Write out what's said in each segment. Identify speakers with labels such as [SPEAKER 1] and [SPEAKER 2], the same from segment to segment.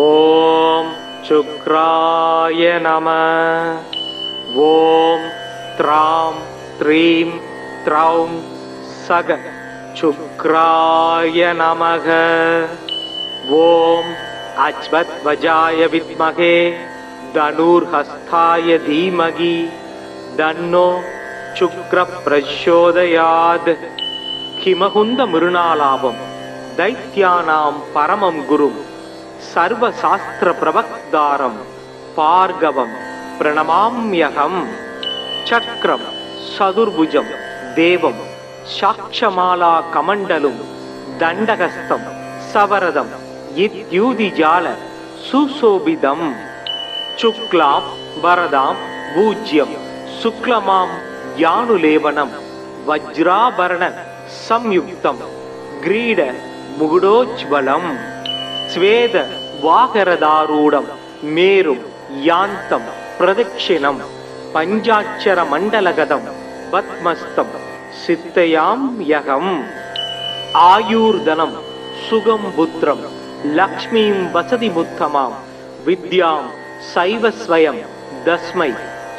[SPEAKER 1] ஓம் சுக்ராய நம. ஓம் த்ராம் த்ரீம் த்ரௌம் சக சுக்ராய நமக. ஓம் அஜ்வத்வஜாய வித்மகே தனுர்ஹஸ்தாய தீமகி தன்னோ சுக்ர பிரச்சோதயாத். ஹிமகுந்த மிருணாலாபம் தைத்யானாம் பரமம் குரும் சர்வசாஸ்திர பிரவக்தாரம் பார்கவம் பிரணமாம்யகம். சக்ரம் சதுர்புஜம் தேவம் சாக்ஷமாலா கமண்டலும் தண்டகஸ்தம் சவரதம் இத்யூதிஜால சுசோபிதம். சுக்லாம் வரதாம் பூஜ்யம் சுக்லமாம் யானுலேவனம் வஜ்ராபரண சம்யுக்தம் கிரீட முகுடோஜ்வலம். ஸ்வேத வாகரதாரூடம் மேரும் யாந்தம் பிரதட்சிணம் பஞ்சாட்சர மண்டலகதம் பத்மஸ்தம் சித்தயாம் யகம். ஆயூர்தனம் சுகம் புத்திரம் லக்ஷ்மீம் வசதி முத்தமாம் வித்யாம் சைவஸ்வயம் தஸ்மை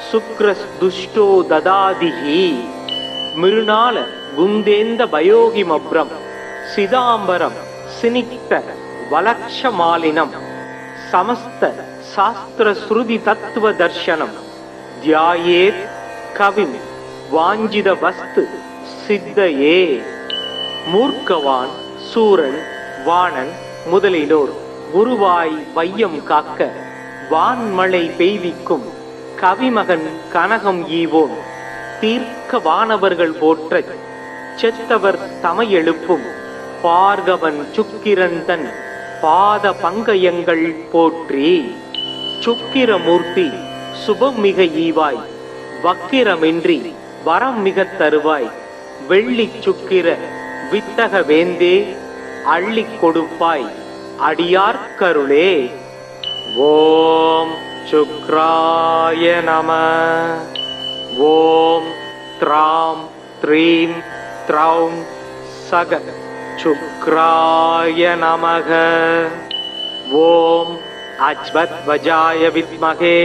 [SPEAKER 1] சுக்ரஸ் துஷ்டோ ததாதிஹி. மிருணால குந்தேந்த பயோகிமப்ரம் சிதாம்பரம் சினிக்த வலக்ஷமாலினம் சமஸ்த சாஸ்திர ஸ்ருதி தத்துவ தர்சனம் தியாயேத் கவிம் வாஞ்சித வஸ்து சித்தையே. மூர்க்கவான் சூரன் வாணன் முதலிலோர் குருவாய் வையம் காக்க வான்மழை பெய்விக்கும் கவிமகன் கனகம் ஈவோன் தீர்க்க வானவர்கள் போற்ற செத்தவர் தமையெழுப்பும் பார்கவன் சுக்கிரந்தன் பாத பங்கயங்கள் போற்றி. சுக்கிரமூர்த்தி சுபம் மிக ஈவாய் வக்கிரமின்றி வரம் மிக தருவாய் வெள்ளி சுக்கிர வித்தக வேந்தே அள்ளிக் கொடுப்பாய் அடியார்க்கருளே. ஓம் சுக்ராய நம. ஓம் த்ராம் த்ரீம் த்ரௌம் சக சுக்ராய நமக. ஓம் அஜ்வத்வஜாய வித்மகே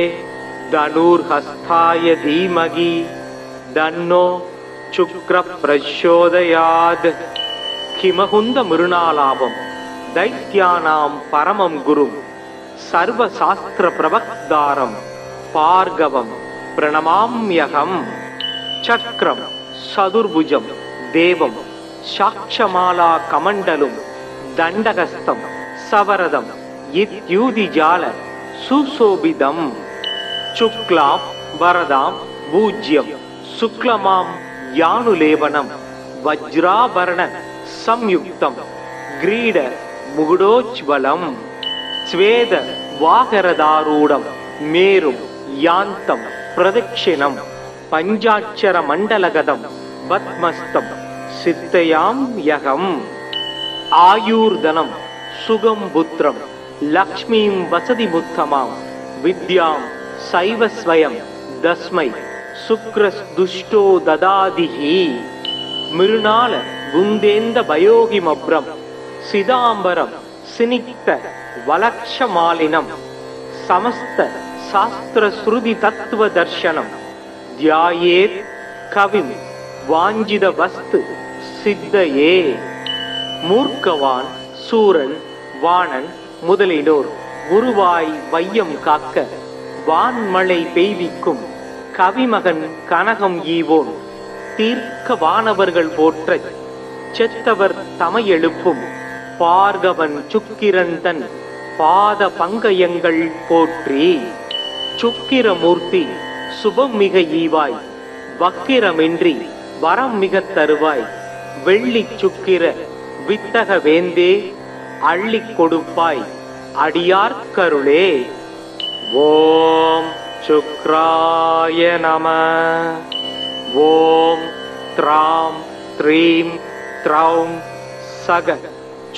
[SPEAKER 1] தனுர்ஹஸ்தாய தீமகி தன்னோ சுக்ர பிரச்சோதயாத். ஹிமகுந்த மிருணாலாபம் தைத்யானாம் பரமம் குரும் சர்வசாஸ்திர பிரவக்தாரம் பார்கவம் பிரணமாம்யகம். சக்ரம் சதுர்புஜம் தேவம் சாக்ஷமாலா கமண்டலும் தண்டகஸ்தம் சவரதம் இத்யூதிஜால சுசோபிதம். சுக்லாம் வரதாம் பூஜ்யம் சுக்லமாம் யானுலேவனம் வஜ்ராபரண சம்யுக்தம் கிரீட முகுடோஜ்வலம். ஸ்வேத வாகரதாரூடம் மேரும் யாந்தம் பிரதட்சிணம் பஞ்சாட்சர மண்டலகதம் பத்மஸ்தம் சித்தயாம் யகம். ஆயூர்தனம் சுகம் புத்திரம் லக்ஷ்மீம் வசதி முத்தமாம் வித்யாம் சைவஸ்வயம் தஸ்மை சுக்ரஸ் துஷ்டோ ததாதிஹி. மிருணால குந்தேந்த பயோகிமப்ரம் சிதாம்பரம் சினிக்த வலக்ஷமாலினம் சமஸ்த சாஸ்திர ஸ்ருதி தத்துவ தர்சனம் தியாயேத் கவிம் வாஞ்சித வஸ்து சித்தையே. மூர்க்கவான் சூரன் வாணன் முதலிலோர் குருவாய் வையம் காக்க வான்மழை பெய்விக்கும் கவிமகன் கனகம் ஈவோன் தீர்க்க வானவர்கள் போற்ற செத்தவர் தமையெழுப்பும் பார்கவன் சுக்கிரந்தன் பாத பங்கயங்கள் போற்றி. சுக்கிரமூர்த்தி சுபம் மிக ஈவாய் வக்கிரமின்றி வரம் மிக தருவாய் வெள்ளி சுக்கிர வித்தக வேந்தே அள்ளிக் கொடுப்பாய் அடியார்க்கருளே. ஓம் சுக்ராய நம. ஓம் த்ராம் த்ரீம் த்ரௌம் சக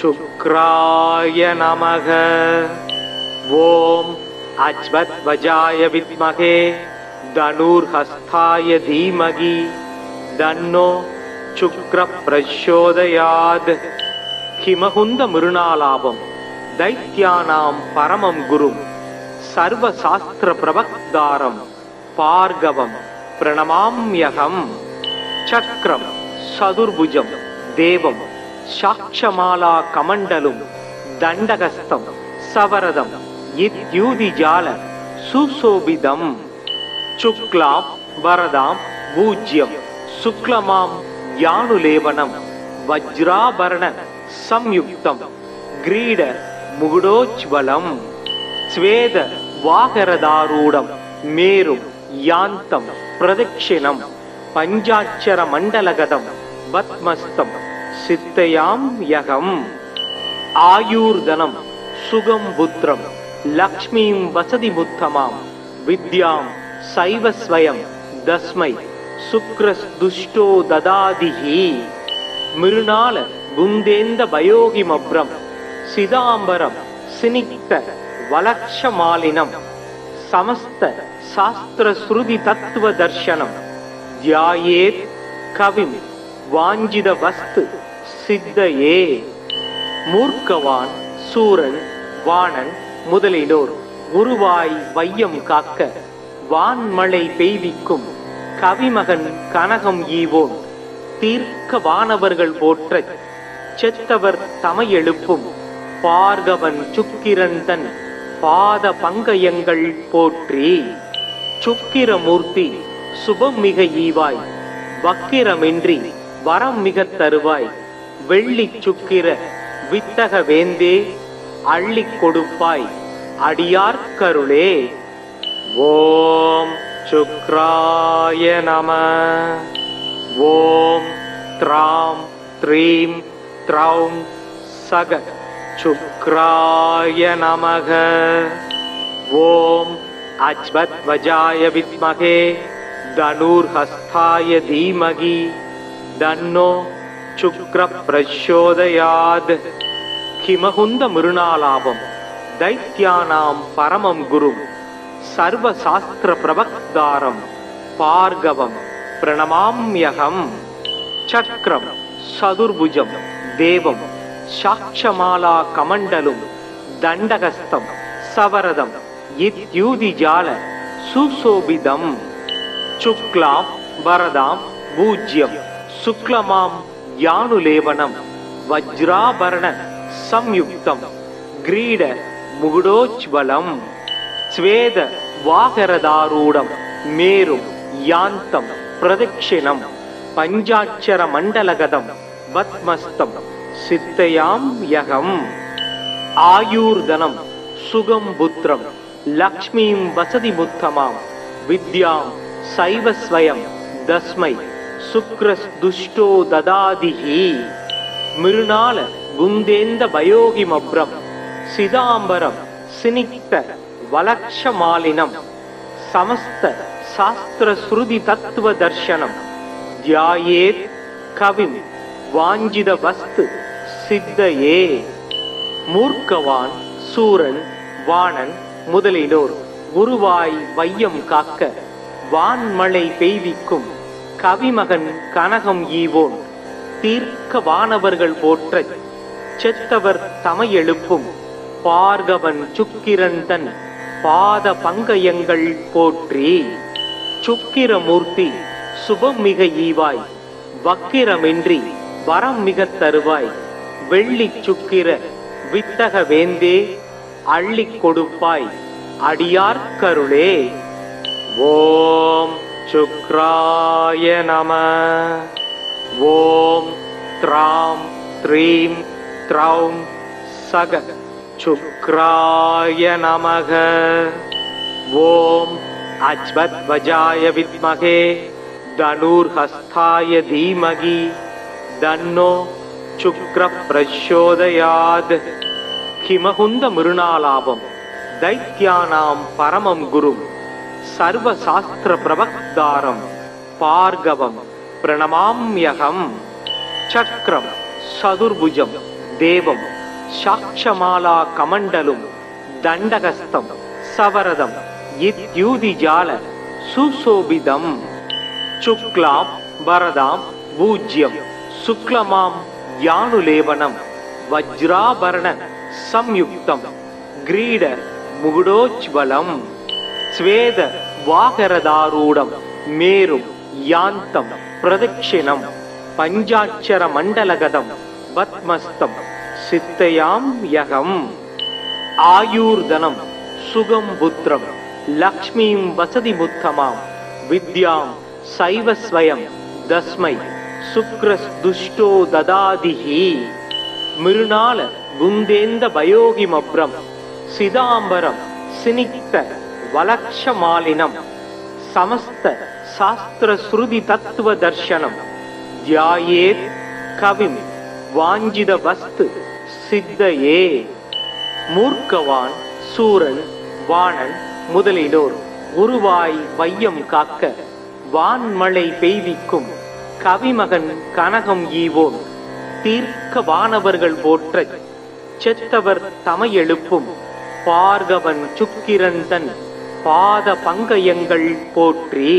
[SPEAKER 1] சுக்ராய நமக. ஓம் அஜ்வத்வஜாய வித்மகே தனுர்ஹஸ்தாய தீமகி தன்னோ சுக்ர பிரச்சோதயாத். ஹிமகுந்த மிருணாலாபம் दैत्यानां परमं गुरुं सर्वशास्त्रप्रवक्तारं भार्गवं प्रणमाम्यहम्। चक्रं चतुर्भुजं देवं साक्षमालाकमण्डलं दण्डहस्तं सवरदं इत्युदिजाल सुशोभितं। शुक्लां वरदां पूज्यं शुक्लमां यानुलेवनं वज्राभरण संयुक्तं ग्रीड मुकुटोज्ज्वलं। स्वेद वाहरदारूढं मेरुं यान्तं प्रदक्षिणं पञ्चाक्षरमण्डलगतं पद्मस्तं सिद्धयाम्यहम्। आयुर्धनं सुगं पुत्रं लक्ष्मीं वसतिमुत्तमां विद्यां सैव स्वयं तस्मै शुक्रस्दुष्टो ददातिः। मृणाल गुन्देन्द भयोगिमभ्रं सिदाम्बरं सिनिक्त वलक्षमालिनं समस्त शास्त्रश्रुति तत्त्वदर्शनं ध्यायेत् कविं वाञ्छितवस्तु सिद्धये। மூர்க்கவான் சூரன் வாணன் முதலிலோர் குருவாய் வையம் காக்க வான்மழை பெய்விக்கும் கவிமகன் கனகம் ஈவோன் தீர்க்க வானவர்கள் போற்றச் செத்தவர் தமையெழுப்பும் பார்கவன் சுக்கிரன் தன் பாத பங்கயங்கள் போற்றி. சுக்கிரமூர்த்தி சுபம் மிக ஈவாய் வக்கிரமின்றி வரம் மிக தருவாய் வெள்ளி சுக்கிர வித்தக வேந்தே அள்ளிக் கொடுப்பாய் அடியார்க்கருளே. ஓம் சுக்ராய நம. ஓம் த்ராம் த்ரீம் த்ரௌம் சக சுக்ராய நமக. ஓம் அஜ்வத்வஜாய வித்மகே தனுர்ஹஸ்தாய தீமகி தன்னோ சுக்ர பிரச்சோதயாத். கிமகுந்த மிருணாலாபம் दैत्यानां परमं गुरुं सर्वशास्त्रप्रवक्तारं भार्गवं प्रणमाम्यहम्। चक्रं चतुर्भुजं देवं साक्षमालाकमण्डलं दण्डहस्तं सवरदं इत्युदिजाल सुशोभितं। शुक्लां वरदां पूज्यं शुक्लमां यानुलेवनं वज्राभरण संयुक्तं ग्रीड मुकुटोज्ज्वलं। स्वेद वाहरदारूढं मेरुं यान्तं प्रदक्षिणं पञ्चाक्षरमण्डलगतं पद्मस्तं सिद्धयाम्यहम्। आयुर्धनं सुगं पुत्रं लक्ष्मीं वसतिमुत्तमां विद्यां सैव स्वयं तस्मै शुक्रस्दुष्टो ददातिः। मृणाल गुन्देन्द भयोगिमभ्रं सिदाम्बरं सिनिक्त वलक्षमालिनं समस्त शास्त्रश्रुति तत्त्वदर्शनं ध्यायेत् कविं वाञ्छितवस्तु सिद्धये. மூர்க்கவான் சூரன் வாணன் முதலிலோர் குருவாய் வையம் காக்க வான்மழை பெய்விக்கும் கவிமகன் கனகம் ஈவோன் தீர்க்க வானவர்கள் போற்றச் செத்தவர் தமையெழுப்பும் பார்கவன் சுக்கிரன் தன் பாத பங்கயங்கள் போற்றி. சுக்கிரமூர்த்தி சுபம் மிக ஈவாய் வக்கிரமின்றி வரம் மிக தருவாய் வெள்ளி சுக்கிர வித்தக வேந்தே அள்ளிக் கொடுப்பாய் அடியார்க்கருளே. ஓம் சுக்ராய நம. ஓம் த்ராம் த்ரீம் த்ரௌம் சக சுக்ராய நமக. ஓம் அஜ்வத்வஜாய வித்மகே தனுர்ஹஸ்தாய தீமகி தன்னோ சுக்ர பிரச்சோதயாத். கிமகுந்த மிருணாலாபம் दैत्यानां परमं गुरुं सर्वशास्त्रप्रवक्तारं भार्गवं प्रणमाम्यहम्. चक्रं चतुर्भुजं देवं साक्षमालाकमण्डलं दण्डहस्तं सवरदं इत्युदिजाल सुशोभितं. शुक्लां वरदां पूज्यं शुक्लमां यानुलेवनं वज्राभरण संयुक्तं ग्रीड मुगुडोज्ज्वलं स्वेद वागरदारूढं मेरुं यान्तं प्रदक्षिणं पञ्चाक्षर मण्डलगतं पद्मस्तं सिद्धयाम्यहम् आयुर्धनं सुगं पुत्रं लक्ष्मीं वसतिमुत्तमां विद्यां सैव स्वयं तस्मै शुक्रस्दुष्टो ददातिः मृणाल गुन्देन्द भयोगिमभ्रं सिदाम्बरं सिनिक्त वलक्षमालिनं समस्त शास्त्रश्रुति तत्त्वदर्शनं ध्यायेत् कविं वाञ्छितवस्तु सिद्धये மூர்க்கவான் சூரன் வாணன் முதலிலோர் உருவாய் வையம் காக்க வான்மழை பெய்விக்கும் கவிமகன் கனகம் ஈவோன் தீர்க்க வானவர்கள் போற்ற செத்தவர் தமையெழுப்பும் பார்கவன் சுக்கிரந்தன் பாத பங்கயங்கள் போற்றி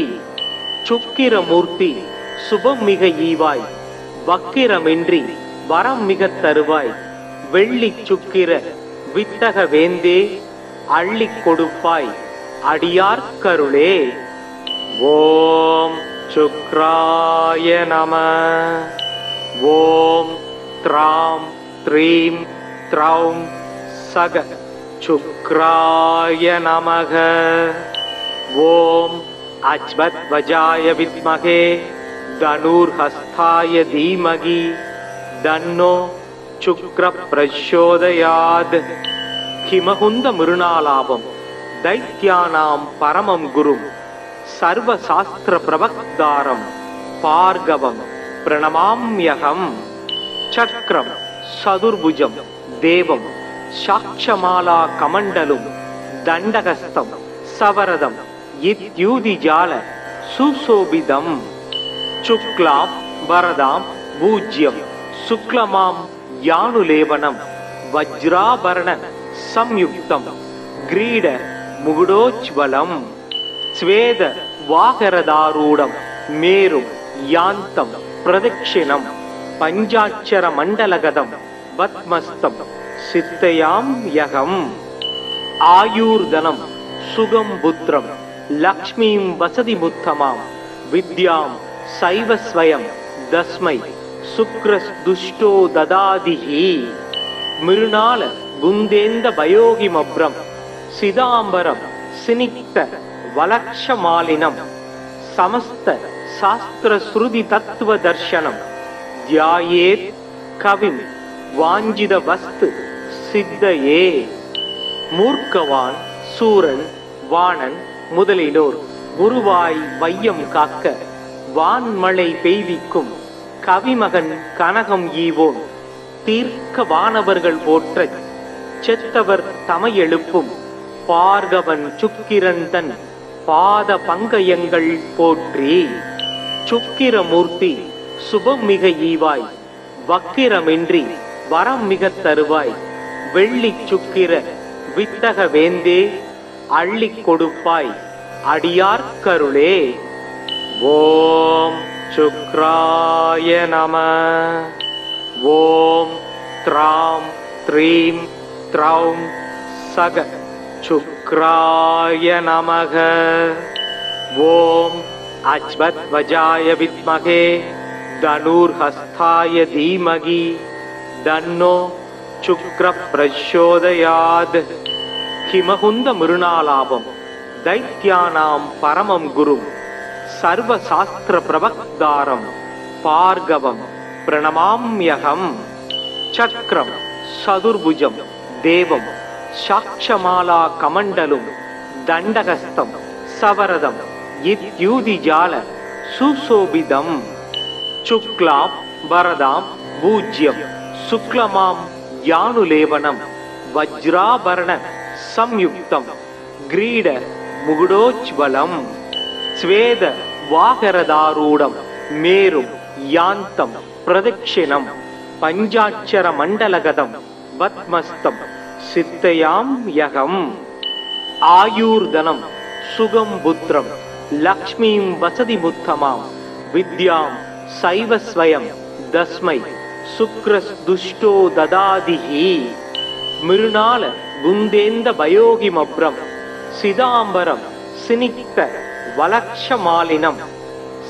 [SPEAKER 1] சுக்கிரமூர்த்தி சுபம் மிக ஈவாய் வக்கிரமின்றி வரம் மிக தருவாய் வெள்ளி சுக்கிர வித்தக வேந்தே அள்ளிக் கொடுப்பாய் அடியார்க்கருளே. ஓம் சுக்ராய நம. ஓம் த்ராம் த்ரீம் த்ரௌம் சக சுக்ராய நமக. ஓம் அஜ்வத்வஜாய வித்மகே தனுர்ஹஸ்தாய தீமகி தன்னோ சுக்ர பிரச்சோதயாத். ஹிமகுந்த மிருணாலாபம் தைத்யானாம் பரமம் குரும் சர்வசாஸ்திர பிரவக்தாரம் பார்கவம் பிரணமாம்யகம். சக்ரம் சதுர்புஜம் தேவம் சாட்சமாலா கமண்டலும் தண்டகஸ்தம் சவரதம் இத்யூதிஜால சுசோபிதம். சுக்லாம் வரதாம் பூஜ்யம் சுக்லமாம் யானுலேபனம் வஜ்ராபரண சம்யுக்தம் கிரீட முகுடோஜ்வலம் ஸ்வேத வாகரதாரூடம் மேரும் யாந்தம் பிரதட்சிணம் பஞ்சாட்சர மண்டலகதம் பத்மஸ்தம் சித்தயாம்யகம். ஆயுர்தனம் சுகம் புத்திரம் லக்ஷ்மீம் வசதிமுத்தமாம் வித்யாம் சைவ ஸ்வயம் தஸ்மை சுக்ரஸ்துஷ்டோ ததாதிஹி மிருணால குந்தேந்த பயோகிமப்ரம் சிதாம்பரம் சினிக்த வலக்ஷமாலினம் சமஸ்த சாஸ்திர ஸ்ருதி தத்துவ தர்சனம் தியாயேத் கவிம் வாஞ்சித வஸ்து சித்தயே. மூர்க்கவான் சூரன் வாணன் முதலிலோர் குருவாய் வையம் காக்க வான்மழை பெய்விக்கும் கவிமகன் கனகம் ஈவோன் தீர்க்க வானவர்கள் போற்ற செத்தவர் தமையெழுப்பும் பார்கவன் சுக்கிரந்தன் பாத பங்கயங்கள் போற்றி. சுக்கிரமூர்த்தி சுபம் மிக ஈவாய் வக்கிரமின்றி வரம் மிக தருவாய் வெள்ளி சுக்கிர வித்தக வேந்தே அள்ளிக் கொடுப்பாய் அடியார்க்கருளே. ஓம் சுக்ராய நம. ஓம் த்ராம் த்ரீம் த்ரௌம் சக சுக்ராய நமக. ஓம் அஜ்வத்வஜாய வித்மகே தனுர்ஹஸ்தாய தீமகி தன்னோ சுக்ர பிரச்சோதயாத். ஹிமகுந்த மிருணாலாபம் தைத்யானாம் பரமம் குரும் சர்வசாஸ்திர பிரவக்தாரம் பார்கவம் பிரணமாம்யகம். சக்ரம் சதுர்புஜம் தேவம் சாட்சமாலா கமண்டலும் தண்டகஸ்தம் சவரதம் இத்யூதிஜால சுசோபிதம். சுக்லாம் வரதாம் பூஜ்யம் சுக்லமாம் யானுலேபனம் வஜ்ராபரண சம்யுக்தம் கிரீட முகுடோஜ்வலம் ஸ்வேத வாகரதாரூடம் மேரும் யாந்தம் பிரதட்சிணம் பஞ்சாட்சர மண்டலகதம் பத்மஸ்தம் சித்தயாம்யகம். ஆயுர்தனம் சுகம் புத்திரம் லக்ஷ்மீம் வசதிமுத்தமாம் வித்யாம் சைவ ஸ்வயம் தஸ்மை சுக்ரஸ்துஷ்டோ ததாதிஹி மிருணால குந்தேந்த பயோகிமப்ரம் சிதாம்பரம் சினிக்த வலக்ஷமாலினம்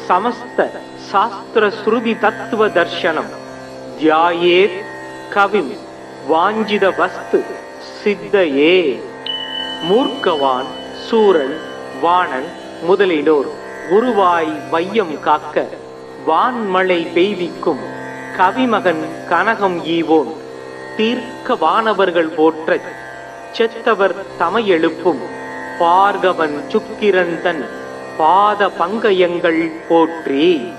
[SPEAKER 1] சமஸ்த சாஸ்திர ஸ்ருதி தத்துவ தர்சனம் தியாயேத் கவிம் வாஞ்சித வஸ்து சித்தையே. மூர்க்கவான் சூரன் வாணன் முதலிலோர் குருவாய் வையம் காக்க வான்மழை பெய்விக்கும் கவிமகன் கனகம் ஈவோன் தீர்க்க வானவர்கள் போற்றச் செத்தவர் தமையெழுப்பும் பார்கவன் சுக்கிரந்தன் பாத பங்கயங்கள் போற்றி.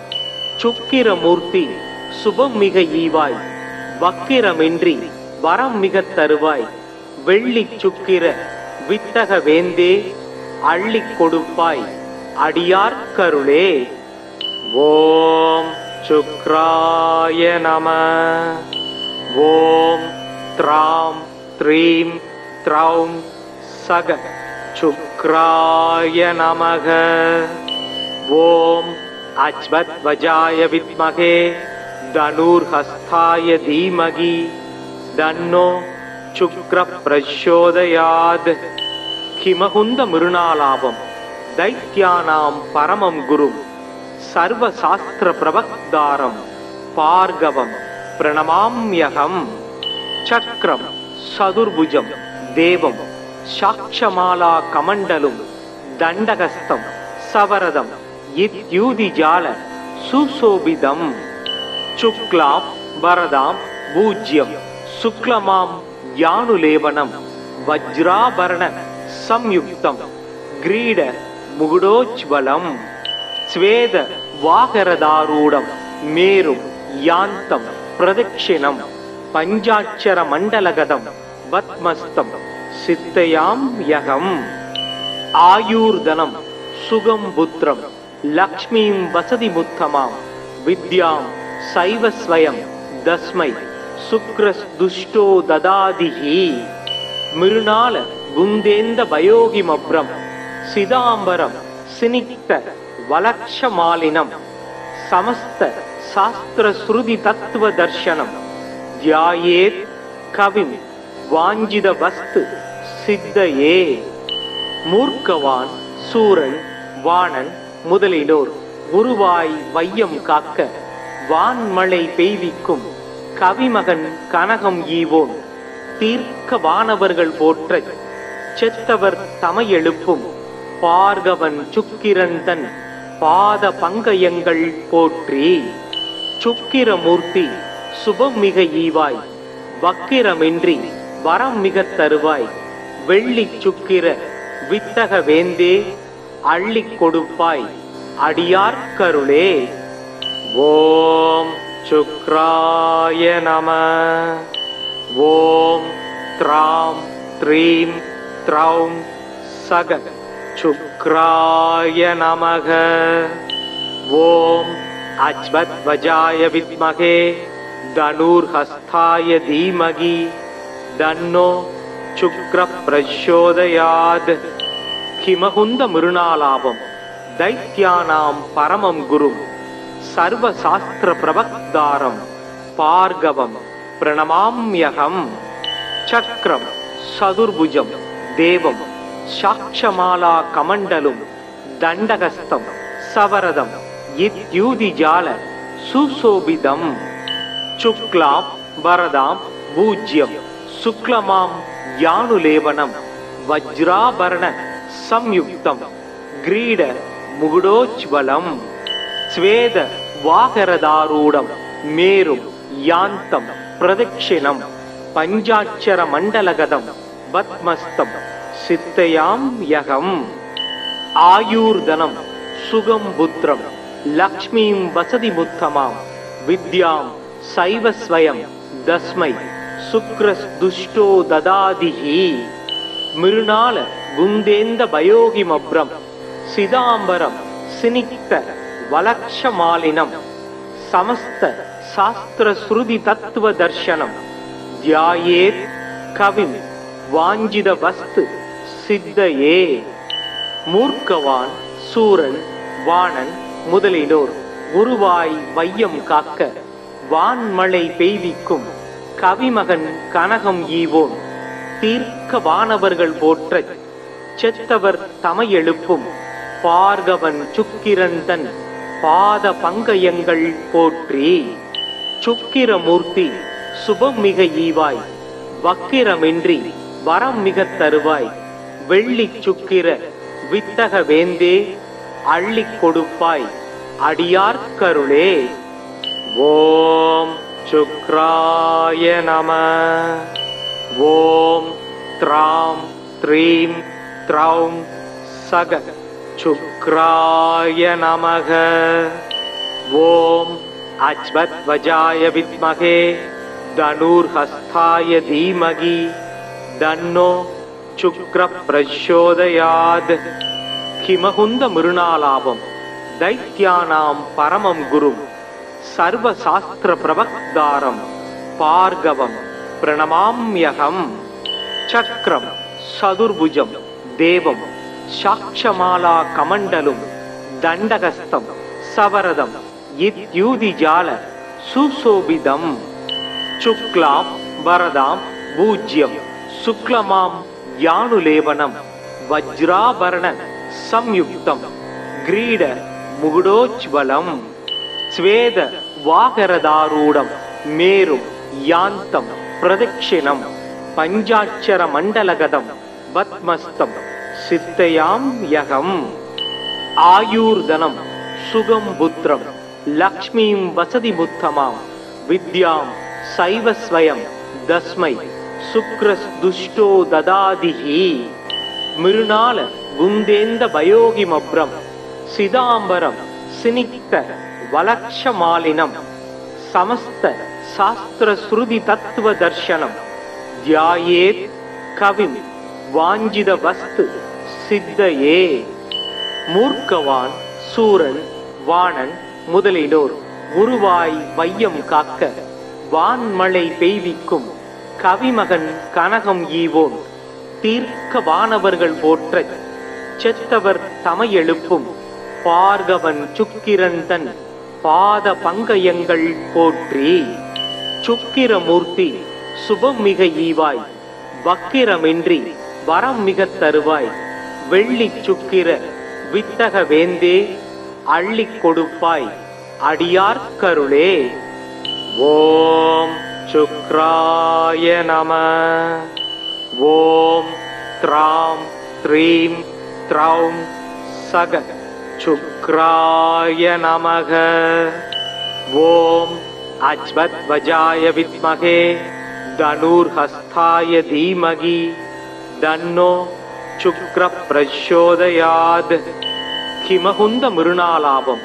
[SPEAKER 1] சுக்கிரமூர்த்தி சுபம் மிக ஈவாய் வக்கிரமின்றி வரம் மிகத் தருவாய் வெள்ளி சுக்கிர வித்தக வேந்தே அள்ளிக் கொடுப்பாய் அடியார் கருளே. ஓம் சுக்ராய நம. ஓம் த்ராம் த்ரீம் த்ரௌம் சக சுக்ராய நமக. ஓம் அஜ்வத்வஜாய வித்மகே தனுர்ஹஸ்தாய தீமகி தன்னோ சுக்ர பிரச்சோதயாத். கிமகுந்த மிருணாலாபம் தைத்யானாம் பரமம் குரும் சர்வ சாஸ்திர பிரவக்தாரம் பார்கவம் பிரணமாம்யகம். சக்ரம் சதுர்புஜம் தேவம் சாட்சமாலா கமண்டலும் தண்டகஸ்தம் சவரதம் இத்யூதிஜால சுசோபிதம். சுக்லாம் வரதாம் பூஜ்யம் சுக்லமாம் யானுலேவனம் வஜ்ராபரண சம்யுக்தம் கிரீட முகுடோஜ்வலம். ஸ்வேத வாகரதாரூடம் மேரும் யாந்தம் பிரதட்சிணம் பஞ்சாட்சர மண்டலகதம் பத்மஸ்தம் சித்தையாம் யகம். ஆயூர்தனம் சுகம் புத்திரம் லக்ஷ்மீம் வசதி முத்தமாம் வித்யாம் சைவஸ்வயம் தஸ்மை சுக்ரஸ் துஷ்டோ ததாதிஹி. மிருணால குந்தேந்த பயோகிமப்ரம் சிதாம்பரம் சினிக்த வலக்ஷமாலினம் சமஸ்த சாஸ்திர ஸ்ருதி தத்துவ தர்சனம் தியாயேத் கவிம் வாஞ்சித வஸ்து சித்தையே. மூர்க்கவான் சூரன் வாணன் முதலிலோர் குருவாய் வையம் காக்க வான்மழை பெய்விக்கும் கவிமகன் கனகம் ஈவோன் தீர்க்க வானவர்கள் போற்றச் செத்தவர் தமையெழுப்பும் பார்கவன் சுக்கிரந்தன் பாத பங்கயங்கள் போற்றி. சுக்கிரமூர்த்தி சுபம் மிக ஈவாய் வக்கிரமின்றி வரம் மிகத் தருவாய் வெள்ளி சுக்கிர வித்தக வேந்தே அள்ளிக் கொடுப்பாய் அடியார் கருளே. ஓம் சுக்ராய நம. ஓம் த்ராம் த்ரீம் த்ரௌம் சக சுக்ராய நமக. ஓம் அஜ்வத்வஜாய வித்மகே தனுர்ஹஸ்தாய தீமகி தன்னோ சுக்ர பிரச்சோதயாத். கிமகுந்த மிருணாலாபம் தைத்யானாம் பரமம் குரும் சர்வ சாஸ்திர பிரவக்தாரம் பார்கவம் பிரணமாம்யகம். சக்ரம் சதுர்புஜம் தேவம் சாட்சமாலா கமண்டலும் தண்டகஸ்தம் சவரதம் இத்யூதிஜால சுசோபிதம். சுக்லாம் வரதாம் பூஜ்யம் சுக்லமாம் யானுலேவனம் வஜ்ராபரண சம்யுக்தம் கிரீட முகுடோஜ்வலம். ஸ்வேத வாகரதாரூடம் மேரும் யாந்தம் பிரதட்சிணம் பஞ்சாட்சர மண்டலகதம் பத்மஸ்தம் சித்தையாம் யகம். ஆயூர்தனம் சுகம் புத்திரம் லக்ஷ்மீம் வசதி முத்தமாம் வித்யாம் சைவஸ்வயம் தஸ்மை சுக்ரஸ் துஷ்டோ ததாதிஹி. மிருணால குந்தேந்த பயோகிமப்ரம் சிதாம்பரம் சினிக்த வலக்ஷமாலினம் சமஸ்த சாஸ்திர ஸ்ருதி தத்துவ தர்சனம் தியாயேத் கவிம் வாஞ்சித வஸ்து சித்தையே. மூர்க்கவான் சூரன் வாணன் முதலிலோர் குருவாய் வையம் காக்க வான்மழை பெய்விக்கும் கவிமகன் கனகம் ஈவோன் தீர்க்க வானவர்கள் போற்றச் செத்தவர் தமை எழுப்பும் பார்கவன் சுக்கிரந்தன் பாத பங்கயங்கள் போற்றி. சுக்கிரமூர்த்தி சுபம் மிக ஈவாய், வக்கிரமின்றி வரம் மிகத் தருவாய், வெள்ளி சுக்கிர வித்தக வேந்தே அள்ளிக் கொடுப்பாய் அடியார்க்கருளே. ஓம் சுக்ராய நம. ஓம் த்ராம் த்ரீம் த்ரௌம் சக சுக்ராய நமக. ஓம் அஜ்வத்வஜாய வித்மகே தனுர்ஹஸ்தாய தீமகி தன்னோ சுக்ர பிரச்சோதயாத். கிமகுந்த மிருணாலாபம் தைத்யானாம் பரமம் குரும் சர்வசாஸ்திர பிரவக்தாரம் பார்கவம் பிரணமாம்யகம். சக்ரம் சதுர்புஜம் தேவம் சாக்ஷமாலா கமண்டலும் தண்டகஸ்தம் சவரதம் இத்யூதிஜால சுசோபிதம். சுக்லாம் வரதாம் பூஜ்யம் சுக்லமாம் யானுலேவனம் வஜ்ராபரண சம்யுக்தம் கிரீட முகுடோஜ்வலம். ஸ்வேத வாகரதாரூடம் மேரும் யாந்தம் பிரதட்சிணம் பஞ்சாட்சர மண்டலகதம் பத்மஸ்தம் சித்தயாம் யகம். ஆயூர்தனம் சுகம் புத்திரம் லக்ஷ்மீம் வசதி முத்தமாம் வித்யாம் சைவஸ்வயம் தஸ்மை சுக்ரஸ் துஷ்டோ ததாதிஹி. மிருணால குந்தேந்த பயோகிமப்ரம் சிதாம்பரம் சினிக்த வலக்ஷமாலினம் சமஸ்த சாஸ்திர ஸ்ருதி தத்துவ தர்சனம் தியாயேத் கவிம் வாஞ்சித வஸ்து சித்தையே. மூர்க்கவான் சூரன் வாணன் முதலினோர் உருவாய் வையம் காக்க வான்மழை பெய்விக்கும் கவிமகன் கனகம் ஈவோன் தீர்க்க வானவர்கள் போற்றச் செத்தவர் தமை எழுப்பும் பார்கவன் சுக்கிரந்தன் பாத பங்கயங்கள் போற்றி. சுக்கிரமூர்த்தி சுபம் மிக ஈவாய், வக்கிரமின்றி வரம் மிகத் தருவாய், வெள்ளி சுக்கிர வித்தக வேந்தே அள்ளிக் கொடுப்பாய் அடியார்க்கருளே. ஓம் சுக்ராய நம. ஓம் த்ராம் த்ரீம் த்ரௌம் சக சுக்ராய நமக. ஓம் அஜ்வத்வஜாய வித்மகே தனுர்ஹஸ்தாய தீமகி தன்னோ சுக்ர பிரச்சோதயாத். கிமகுந்த மிருணாலாபம்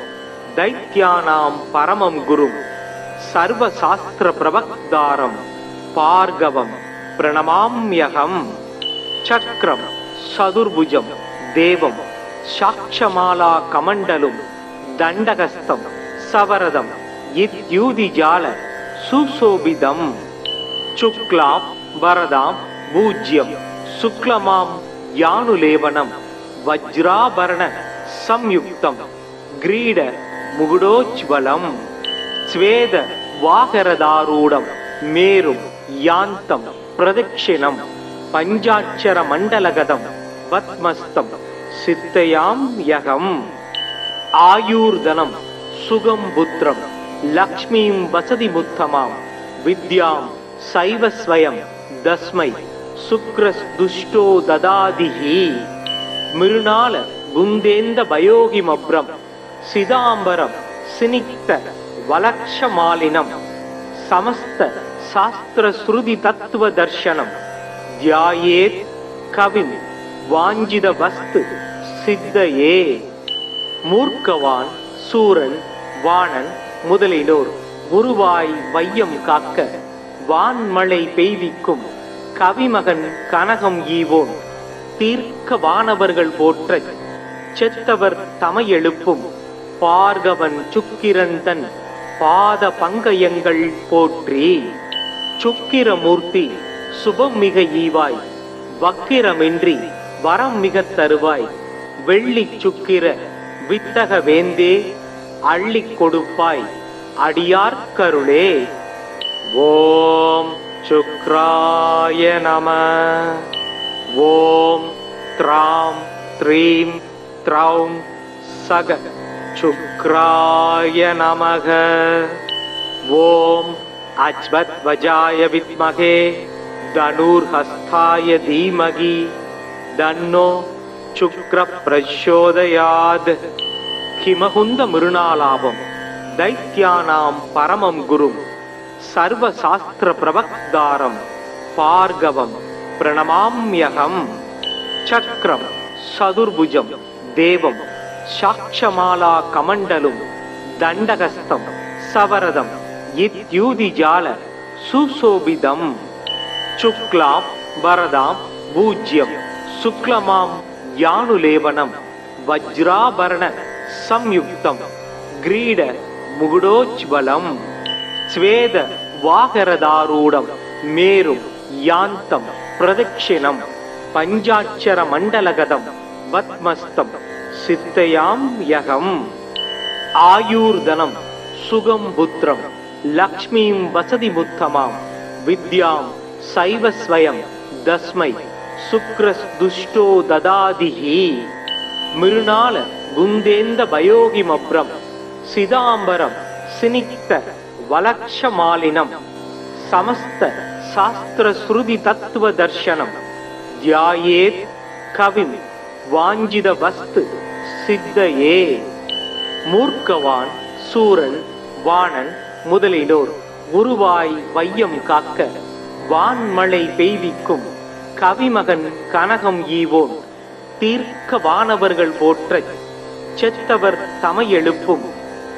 [SPEAKER 1] தைத்யானாம் பரமம் குரும் சர்வசாஸ்திர பிரவக்தாரம் பார்கவம் பிரணமாம்யகம். சக்ரம் சதுர்புஜம் தேவம் சாக்ஷமாலா கமண்டலும் தண்டகஸ்தம் சவரதம் இத்யூதிஜால சுசோபிதம். சுக்லாம் வரதாம் பூஜ்யம் சுக்லமாம் யானுலேவனம் வஜ்ராபரண சம்யுக்தம் கிரீட முகுடோஜ்வலம். ஸ்வேத வாகரதாரூடம் மேரும் யாந்தம் பிரதட்சிணம் பஞ்சாட்சர மண்டலகதம் பத்மஸ்தம் சித்தயாம் யகம். ஆயூர்தனம் சுகம் புத்திரம் லக்ஷ்மீம் வசதி முத்தமாம் வித்யாம் சைவஸ்வயம் தஸ்மை சுக்ரஸ் துஷ்டோ ததாதிஹி. மிருணால குந்தேந்த பயோகிமப்ரம் சிதாம்பரம் சினிக்த வலக்ஷமாலினம் சமஸ்த சாஸ்திர ஸ்ருதி தத்துவ தர்சனம் தியாயேத் கவிம் வாஞ்சித வஸ்து சித்தையே. மூர்க்கவான் சூரன் வாணன் முதலினோர் உருவாய் வையம் காக்க வான்மழை பெய்விக்கும் கவிமகன் கனகம் ஈவோன் தீர்க்க வானவர்கள் போற்றச் செத்தவர் தமை எழுப்பும் பார்கவன் சுக்கிரந்தன் பாத பங்கயங்கள் போற்றி. சுக்கிரமூர்த்தி சுபம் மிக ஈவாய், வக்கிரமின்றி வரம் மிகத் தருவாய், வெள்ளி சுக்கிர வித்தக வேந்தே அள்ளிக் கொடுப்பாய் அடியார்க்கருளே. ஓம் शुक्राय नमः। ॐ त्रां त्रीं त्रौं सग शुक्राय नमः। ॐ अज्वद्वजाय विद्महे धनुर्हस्ताय धीमहि तन्नो शुक्रः प्रचोदयात्। हिमहुंद मृणालाभं दैत्यानां परमं गुरुं सर्वशास्त्र प्रवक्तारं भार्गवं प्रणमाम्यहं। चक्रं चतुर्भुजं देवं साक्षमाला कमण्डलुं दण्डहस्तं सवरदं इत्युदिजाल सुशोभितं। शुक्लां वरदां पूज्यं शुक्लमां यानुलेपनं वज्राभरण संयुक्तं ग्रीड मुकुटोज्ज्वलं। स्वेद वाहरदारूढं मेरुं यान्तं प्रदक्षिणं पञ्चाक्षर मण्डलगतं पद्मस्तं सिद्धयाम्यहम्। आयुर्धनं सुगं पुत्रं लक्ष्मीं वसतिमुत्तमां विद्यां सैव स्वयं तस्मै शुक्रस्दुष्टो ददातिः। मृणाल गुन्देन्द भयोगिमभ्रं सिदाम्बरं सिनिक्त वलक्षमालिनं समस्त शास्त्रश्रुति तत्त्वदर्शनं ध्यायेत् कविं वाञ्छितवस्तु सिद्धये। மூர்க்கவான் சூரன் வாணன் முதலினோர் உருவாய் வையம் காக்க வான்மழை பெய்விக்கும் கவிமகன் கனகம் ஈவோன் தீர்க்க வானவர்கள் போற்றச் செத்தவர் தமையெழுப்பும்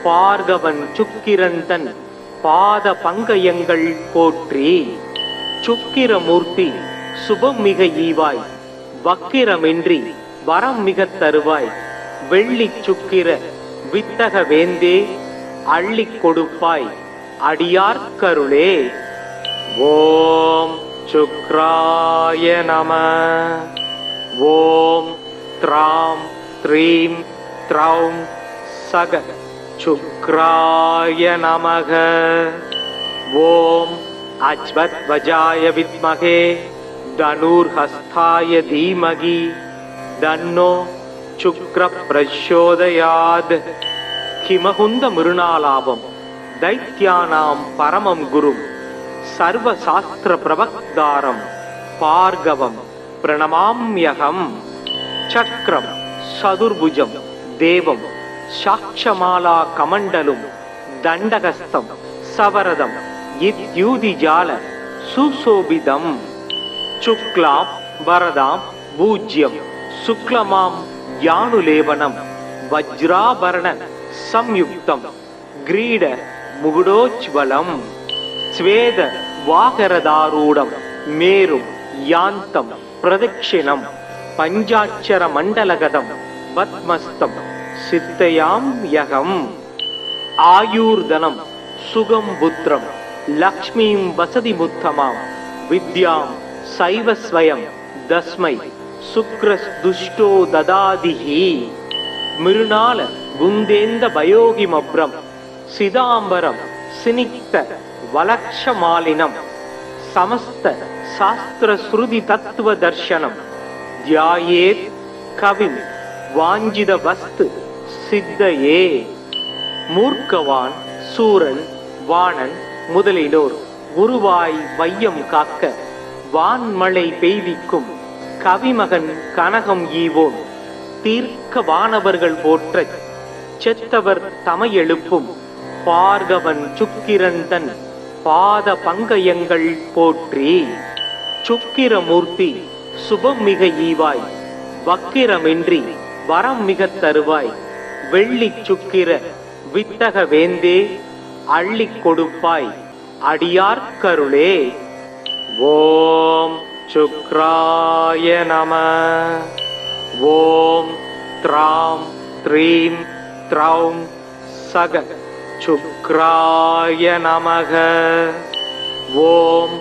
[SPEAKER 1] பார்கவன் சுக்கிரந்தன் பாத பங்கயங்கள் போற்றி. சுக்கிரமூர்த்தி சுபம் மிக ஈவாய் வக்கிரமின்றி வரம் மிக தருவாய் வெள்ளி சுக்கிர வித்தக வேந்தே அள்ளிக் கொடுப்பாய் அடியார்க்கருளே. ஓம் சுக்ராய நம. ஓம் த்ராம் த்ரீம் த்ரௌம் சக சுக்ராய நமக. ஓம் அஜ்வத்வஜாய வித்மகே தனுர்ஹஸ்தாய தீமகி தன்னோ शुक्रः प्रचोदयात्. हिमहुंद मृणालाभं दैत्यानां परमं गुरुं सर्वशास्त्र प्रवक्तारं भार्गवं प्रणमाम्यहम्. चक्रं चतुर्भुजं देवं साक्षमाला कमण्डलुं दण्डहस्तं सवरदं इत्युदिजाल सुशोभितं. शुक्लां वरदां पूज्यं शुक्लमां यानुलेपनं वज्राभरण संयुक्तं ग्रीड मुकुटोज्ज्वलं. स्वेद वाहरदारूढं मेरुं यान्तं प्रदक्षिणं पञ्चाक्षर मण्डलगतं पद्मस्तं सिद्धयाम्यहम्. आयुर्धनं सुगं पुत्रं लक्ष्मीं वसतिमुत्तमां विद्यां सैव स्वयं तस्मै शुक्रस्दुष्टो ददातिः. मृणाल गुन्देन्द भयोगिमभ्रं सिदाम्बरं सिनिक्त वलक्षमालिनं समस्त शास्त्रश्रुति तत्त्वदर्शनं ध्यायेत् कविं वाञ्छितवस्तु सिद्धये. மூர்க்கவான் சூரன் வாணன் முதலினோர் உருவாய் வையம் காக்க வான்மழை பெய்விக்கும் கவிமகன் கனகம் ஈவோன் தீர்க்க வானவர்கள் போற்றச் செத்தவர் தமையெழுப்பும் பார்கவன் சுக்கிரந்தன் பாத பங்கயங்கள் போற்றி. சுக்கிரமூர்த்தி சுபம் மிக ஈவாய் வக்கிரமின்றி வரம் மிக தருவாய் வெள்ளி சுக்கிர வித்தக வேந்தே அள்ளிக் கொடுப்பாய் அடியார்க்கருளே. ஓம் शुक्राय नमः. ओम त्रां त्रीं त्रौं सग शुक्राय नमः. ओम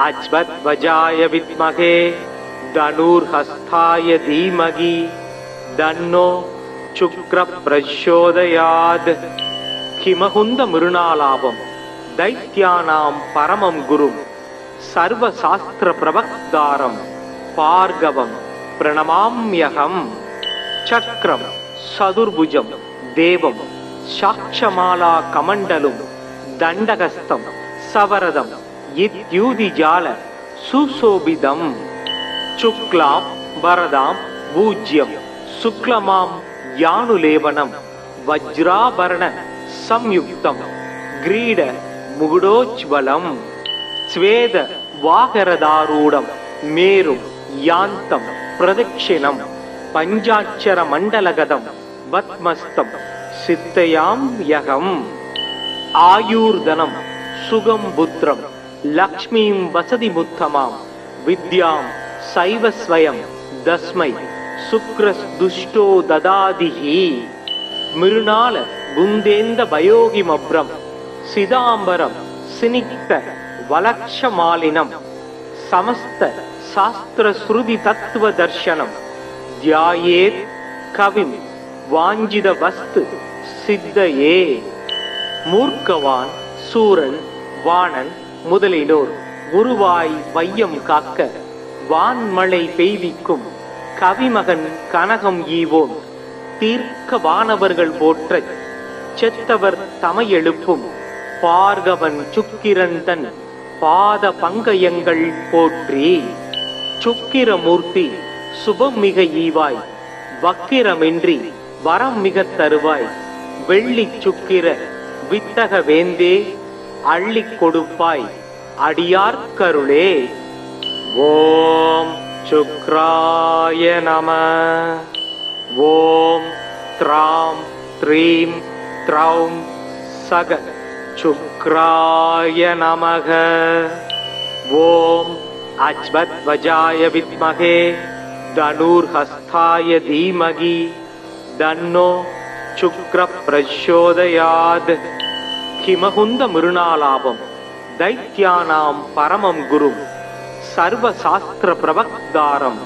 [SPEAKER 1] अज्वद्वजाय विद्महे धनुर्हस्ताय धीमहि तन्नो शुक्रः प्रचोदयात्. हिमहुंद मृणालाभं दैत्यानां परमं गुरुं சர்வசாஸ்திர பிரபக்தாரம் பார்கவம் பிரணமாம்யகம். சக்ரம் சதுர்புஜம் தேவம் சாட்சமாலா கமண்டலும் தண்டகஸ்தம் சவரதம் இத்யூதிஜால சுசோபிதம். சுக்லாம் வரதாம் பூஜ்யம் சுக்லமாம் யானுலேவனம் வஜ்ராபரண சம்யுக்தம் கிரீட முகுடோஜ்வலம். ஸ்வேத வாகரதாரூடம் மேரும் யாந்தம் பிரதட்சிணம் பஞ்சாட்சர மண்டலகதம் பத்மஸ்தம் சித்தயாம் யகம். ஆயூர்தனம் சுகம் புத்திரம் லக்ஷ்மீம் வசதி முத்தமாம் வித்யாம் சைவஸ்வயம் தஸ்மை சுக்ரஸ் துஷ்டோ ததாதிஹி. மிருணால குந்தேந்த பயோகிமப்ரம் சிதாம்பரம் சினிக்த வலக்ஷமாலினம் சமஸ்த சாஸ்திர ஸ்ருதி தத்துவ தர்சனம் தியாயேத் கவிம் வாஞ்சித வஸ்து சித்தையே. மூர்க்கவான் சூரன் வாணன் முதலினோர் குருவாய் வையம் காக்க வான்மழை பெய்விக்கும் கவிமகன் கனகம் ஈவோன் தீர்க்க வானவர்கள் போற்றச் செத்தவர் தமையெழுப்பும் பார்கவன் சுக்கிரந்தன் பாத பங்கயங்கள் போற்றி. சுக்கிரமூர்த்தி சுபம் மிக ஈவாய் வக்கிரமின்றி வரம் மிக தருவாய் வெள்ளி சுக்கிர வித்தக வேந்தே அள்ளிக் கொடுப்பாய் அடியார்க்கருளே. ஓம் சுக்ராய நம. ஓம் த்ராம் த்ரீம் த்ரௌம் சக சுக்ராய நமக. ஓம் அஜ்வத்வஜாய வித்மகே தனுர்ஹஸ்தாய தீமகி தன்னோ சுக்ர பிரச்சோதயாத். ஹிமகுந்த மிருணாலாபம் தைத்யானாம் பரமம் குரும் சர்வசாஸ்திர பிரபக்தாரம்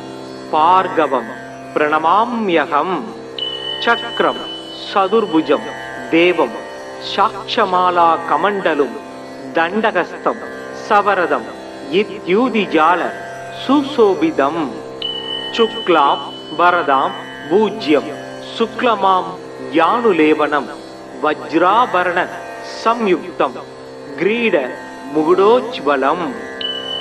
[SPEAKER 1] பார்கவம் பிரணமாம்யகம். சக்ரம் சதுர்புஜம் தேவம் சாட்சமாலா கமண்டலும் தண்டகஸ்தம் சவரதம் இத்யூதிஜால சுசோபிதம். சுக்லாம் வரதாம் பூஜ்யம் சுக்லமாம் யானுலேவனம் வஜ்ராபரண சம்யுக்தம் கிரீட முகுடோஜ்வலம்.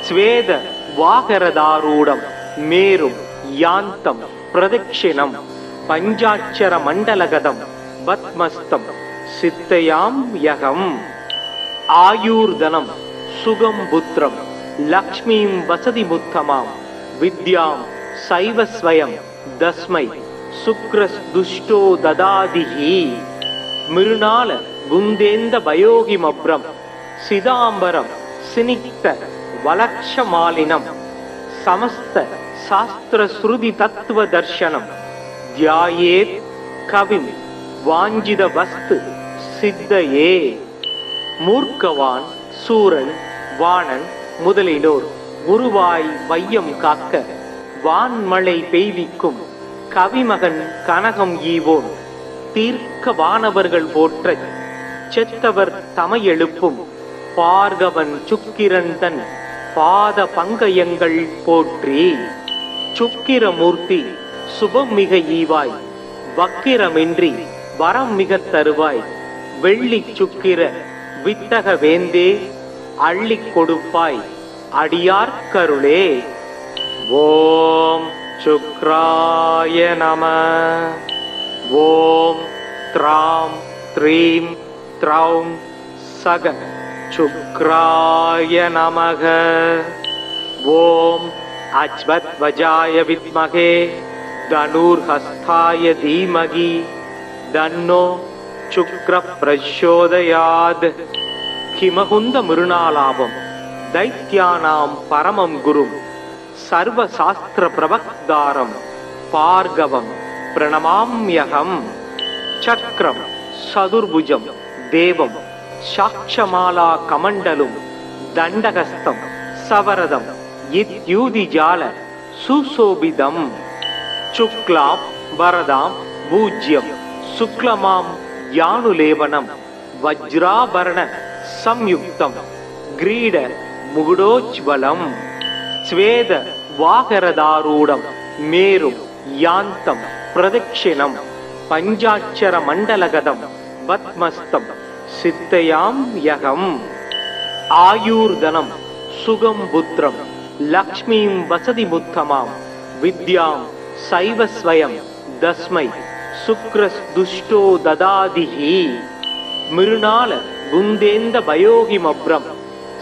[SPEAKER 1] ஸ்வேத வாகரதாரூடம் மேரும் யாந்தம் பிரதட்சிணம் பஞ்சாட்சர மண்டலகதம் பத்மஸ்தம் சித்தயாம் யகம். ஆயூர்தனம் சுகம் புத்திரம் லக்ஷ்மீம் வசதி முத்தமாம் வித்யாம் சைவஸ்வயம் தஸ்மை சுக்ரஸ் துஷ்டோ ததாதிஹி. மிருணால குந்தேந்த பயோகிமப்ரம் சிதாம்பரம் சினிக்த வலக்ஷமாலினம் சமஸ்த சாஸ்திர ஸ்ருதி தத்துவ தர்சனம் தியாயேத் கவிம் வாஞ்சித வஸ்து சித்தையே. மூர்க்கவான் சூரன் வாணன் முதலினோர் குருவாய் வையம் காக்க வான்மழை பெய்விக்கும் கவிமகன் கனகம் ஈவோன் தீர்க்க வானவர்கள் போற்றச் செத்தவர் தமையெழுப்பும் பார்கவன் சுக்கிரந்தன் பாத பங்கயங்கள் போற்றி. சுக்கிரமூர்த்தி சுபம் மிக ஈவாய் வக்கிரமின்றி வரம் மிக தருவாய் வெள்ளி சுக்கிர வித்தக வேந்தே அள்ளிக் கொடுப்பாய் அடியார்க்கருளே. ஓம் சுக்ராய நம. ஓம் த்ராம் த்ரீம் த்ரௌம் சக சுக்ராய நமக. ஓம் அஜ்வத்வஜாய வித்மகே தனுர்ஹஸ்தாய தீமகி தன்னோ சுக்ர பிரச்சோதயாத். ஹிமகுந்த மிருணாலாபம் தைத்யானாம் பரமம் குரும் சர்வசாஸ்திர பிரபக்தாரம் பார்கவம் பிரணமாம்யகம். சக்ரம் சதுர்புஜம் தேவம் சாட்சமாலா கமண்டலும் தண்டகஸ்தம் சவரதம் இத்யூதிஜால சுசோபிதம். சுக்லாம் வரதாம் பூஜ்யம் சுக்லமாம் யானுலேவனம் வஜ்ராபரண சம்யுக்தம் கிரீட मुगुडोज्ज्वलम् स्वेद वागरदारूढं मेरुं यान्तं प्रदक्षिणं पञ्चाक्षरमण्डलगतं पद्मस्तं सिद्धयां यहम् आयुर्धनं सुगं पुत्रं लक्ष्मीं वसतिमुत्तमां विद्यां सैव स्वयं दस्मै शुक्रस्दुष्टो ददादिहि मिरुनाल गुन्देन्द भयोगिमभ्रं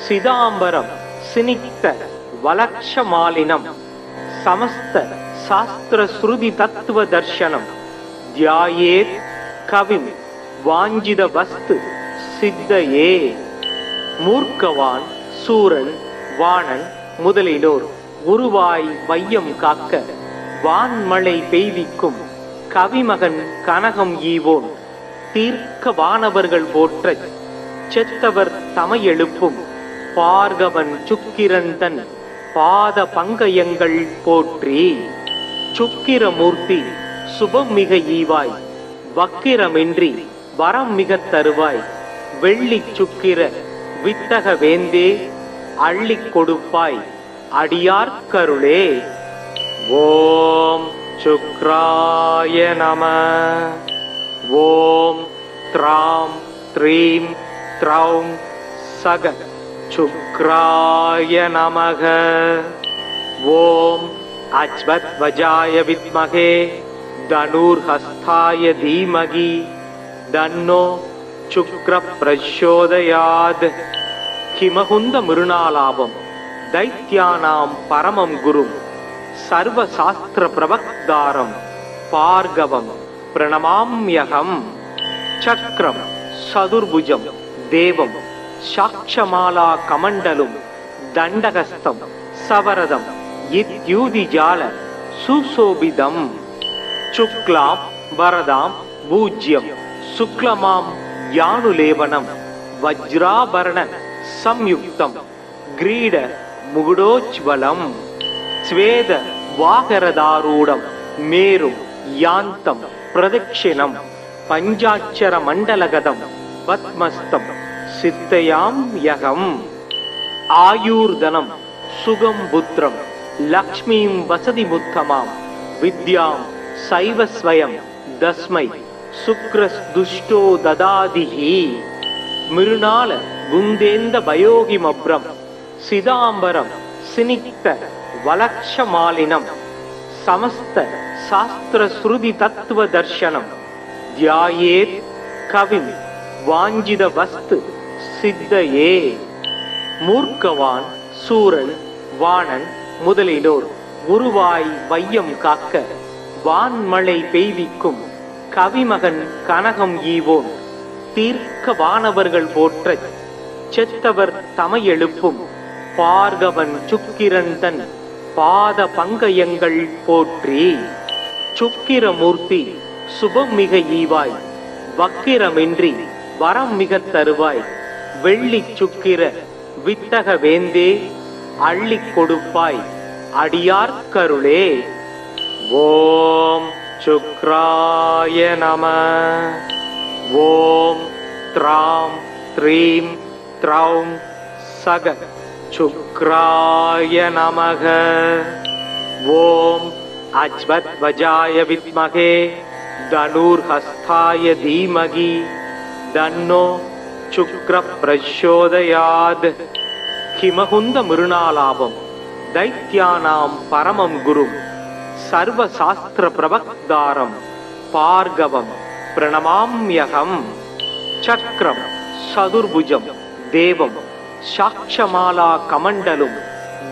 [SPEAKER 1] सिदाम्बरं सिनिक्त वलक्षमालिनं समस्त शास्त्रश्रुति तत्त्वदर्शनं ध्यायेत् कविं वाञ्छितवस्तु सिद्धये மூர்க்கவான் சூரன் வாணன் முதலினோர் உருவாய் வையம் காக்க வான்மழை பெய்விக்கும் கவிமகன் கனகம் ஈவோன் தீர்க்க வானவர்கள் போற்றச் செத்தவர் தமையெழுப்பும் பார்கவன் சுக்கிரந்தன் பாத பங்கயங்கள் போற்றி சுக்கிரமூர்த்தி சுபம் மிக ஈவாய் வக்கிரமின்றி வரம் மிக தருவாய் வெள்ளி சுக்கிர வித்தக வேந்தே அள்ளிக் கொடுப்பாய் அடியார்க்கருளே. ஓம் சுக்ராய நம. ஓம் த்ராம் த்ரீம் த்ரௌம் சக சுக்ராய நமக. ஓம் அஜ்வத்வஜாய வித்மகே தனுர்ஹஸ்தாய தீமகி தன்னோ சுக்ர பிரச்சோதயாத். கிமகுந்த மிருணாலாபம் தைத்யானாம் பரமம் குரும் சர்வசாஸ்திர பிரவக்தாரம் பார்கவம் பிரணமாம்யகம். சக்ரம் சதுர்புஜம் தேவம் சாக்ஷமாலா கமண்டலும் தண்டகஸ்தம் சவரதம் இத்யூதிஜால சுசோபிதம். சுக்லாம் வரதாம் பூஜ்யம் சுக்லமாம் யானுலேவனம் வஜ்ராபரண சம்யுக்தம் கிரீட முகுடோஜ்வலம் ஸ்வேத வாகரதாரூடம் மேரும் யாந்தம் பிரதட்சிணம் பஞ்சாட்சர மண்டலகதம் பத்மஸ்தம் சித்தயாம் யகம். ஆயுர்தனம் சுகம் புத்திரம் லக்ஷ்மீம் வசதிமுத்தமாம் வித்யாம் சைவ ஸ்வயம் தஸ்மை சுக்ரஸ்துஷ்டோ ததாதிஹி மிருணால குந்தேந்த பயோகிமப்ரம் சிதாம்பரம் சினிக்த வலக்ஷமாலினம் சமஸ்த சாஸ்திரஸ்ருதி தத்துவ தர்சனம் தியாயேத் கவிம் வாஞ்சித வஸ்து சித்தயே. மூர்க்கவான் சூரன் வாணன் முதலினோர் உருவாய் வையம் காக்க வான்மழை பெய்விக்கும் கவிமகன் கனகம் ஈவோன் தீர்க்க வானவர்கள் போற்றச் செத்தவர் தமையெழுப்பும் பார்கவன் சுக்கிரந்தன் பாத பங்கயங்கள் போற்றி சுக்கிரமூர்த்தி சுபம் மிக ஈவாய் வக்கிரமின்றி வரம் மிக தருவாய் வெள்ளி சுக்கிர வித்தக வேந்தே அள்ளிக் கொடுப்பாய் அடியார்க்கருளே. ஓம் சுக்ராய நம. ஓம் த்ராம் த்ரீம் த்ரௌம் சக சுக்ராய நமக. ஓம் அஜ்வத்வஜாய வித்மகே தனுர்ஹஸ்தாய தீமகி தன்னோ சுக்ர பிரச்சோதயாத். கிமகுந்த மிருணாலாபம் தைத்யானாம் பரமம் குரும் சர்வசாஸ்திர பிரவக்தாரம் பார்கவம் பிரணமாம்யகம். சக்ரம் சதுர்புஜம் தேவம் சாக்ஷமாலா கமண்டலும்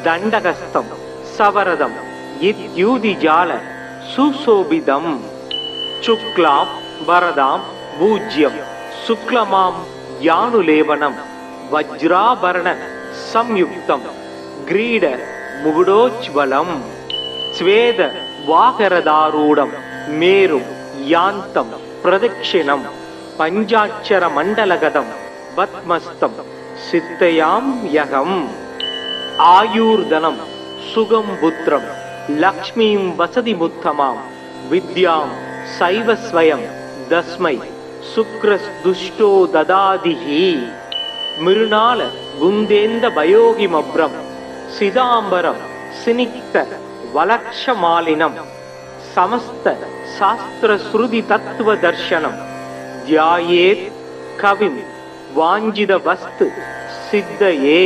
[SPEAKER 1] தண்டகஸ்தம் சவரதம் இத்யூதிஜால சுசோபிதம். சுக்லாம் வரதாம் பூஜ்யம் சுக்லமாம் யானுலேவனம் வஜ்ராபரண சம்யுக்தம் கிரீட முகுடோஜ்வலம் ஸ்வேத வாகரதாரூடம் மேரும் யாந்தம் பிரதட்சிணம் பஞ்சாட்சர மண்டலகதம் பத்மஸ்தம் சித்தயாம் யகம். ஆயுர்தனம் சுகம் புத்திரம் லக்ஷ்மீம் வசதிமுத்தமாம் வித்யாம் சைவ ஸ்வயம் தஸ்மை சுக்ரஸ்துஷ்டோ ததாதிஹி மிருணால குந்தேந்த பயோகிமப்ரம் சிதாம்பரம் சினிக்த வலக்ஷமாலினம் சமஸ்த சாஸ்திர ஸ்ருதி தத்துவ தர்சனம் தியாயேத் கவிம் வாஞ்சித வஸ்து சித்தையே.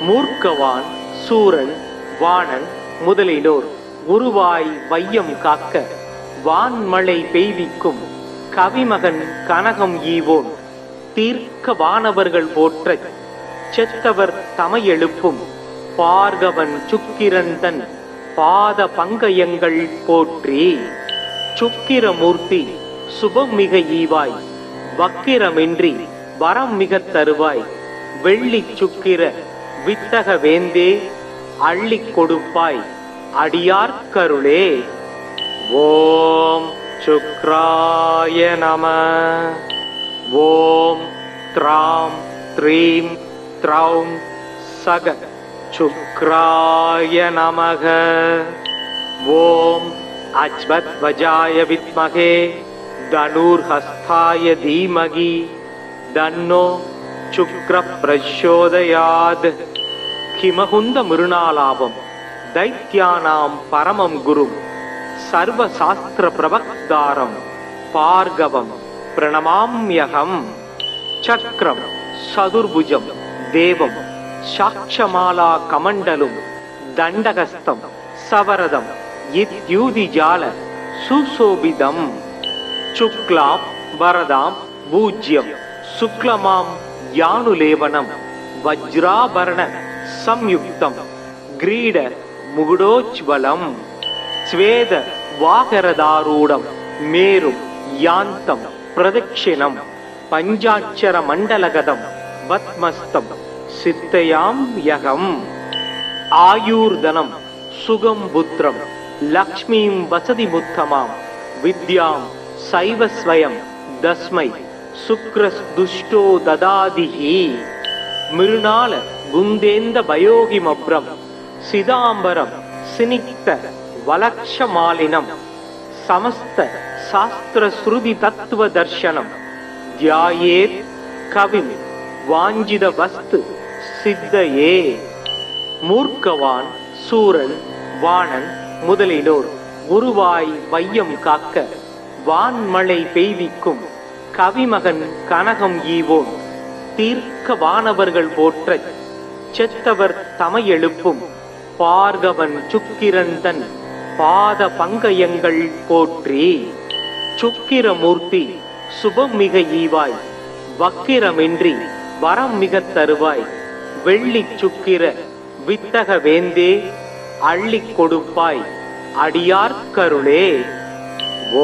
[SPEAKER 1] மூர்க்கவான் சூரன் வாணன் முதலிலோர் உருவாய் வையம் காக்க வான்மழை பெய்விக்கும் கவிமகன் கனகம் ஈவோன் தீர்க்க வானவர்கள் போற்றச் செத்தவர் தமையெழுப்பும் பார்கவன் சுக்கிரந்தன் பாத பங்கயங்கள் போற்றி. சுக்கிரமூர்த்தி சுபம் மிக ஈவாய் வக்கிரமின்றி வரம் மிக தருவாய் வெள்ளி சுக்கிர வித்தக வேந்தே அள்ளிக் கொடுப்பாய் அடியார்க்கருளே. ஓம் சுக்ராய நம. ஓம் த்ராம் த்ரீம் த்ரௌம் சக சுக்ராய நமக. ஓம் அஜ்வத்வஜாய வித்மகே தனுர்ஹஸ்தாய தீமகி தன்னோ சுக்ர பிரச்சோதயாத். ஹிமகுந்த மிருணாலாபம் தைத்யானாம் பரமம் குரும் சர்வசாஸ்திர பிரவக்தாரம் பார்கவம் பிரணமாம்யகம். சக்ரம் சதுர்புஜம் தேவம் சாட்சமாலா கமண்டலும் தண்டகஸ்தம் சவரதம் இத்யூதிஜால சுசோபிதம். சுக்லாம் வரதாம் பூஜ்யம் சுக்லமாம் யானுலேவனம் வஜ்ராபரண சம்யுக்தம் கிரீட முகுடோஜ்வலம் ஸ்வேத வாகரதாரூடம் மேரும் யாந்தம் பிரதட்சிணம் பஞ்சாட்சர மண்டலகதம் பத்மஸ்தம் சித்தயாம் யகம். ஆயூர்தனம் சுகம் புத்திரம் லக்ஷ்மீம் வசதி முத்தமாம் வித்யாம் சைவஸ்வயம் தஸ்மை சுக்ரஸ்துஷ்டோ ததாதிஹி. மிருணால குந்தேந்த பயோகிமப்ரம் சிதாம்பரம் சினிக்த வலக்ஷமாலினம் சமஸ்த சாஸ்திர ஸ்ருதி தத்துவ தர்சனம் தியாயேத் கவிம் வாஞ்சித வஸ்து சித்தையே. மூர்க்கவான் சூரன் வாணன் முதலிலோர் உருவாய் வையம் காக்க வான்மழை பெய்விக்கும் கவிமகன் கனகம் ஈவோன் தீர்க்க வானவர்கள் போற்றச் செத்தவர் தமையெழுப்பும் பார்கவன் சுக்கிரந்தன் பாத பங்கயங்கள் போற்றி. சுக்கிரமூர்த்தி சுபம் மிக ஈவாய் வக்கிரமின்றி வரம் மிக தருவாய் வெள்ளி சுக்கிர வித்தக வேந்தே அள்ளிக் கொடுப்பாய் அடியார்க்கருளே.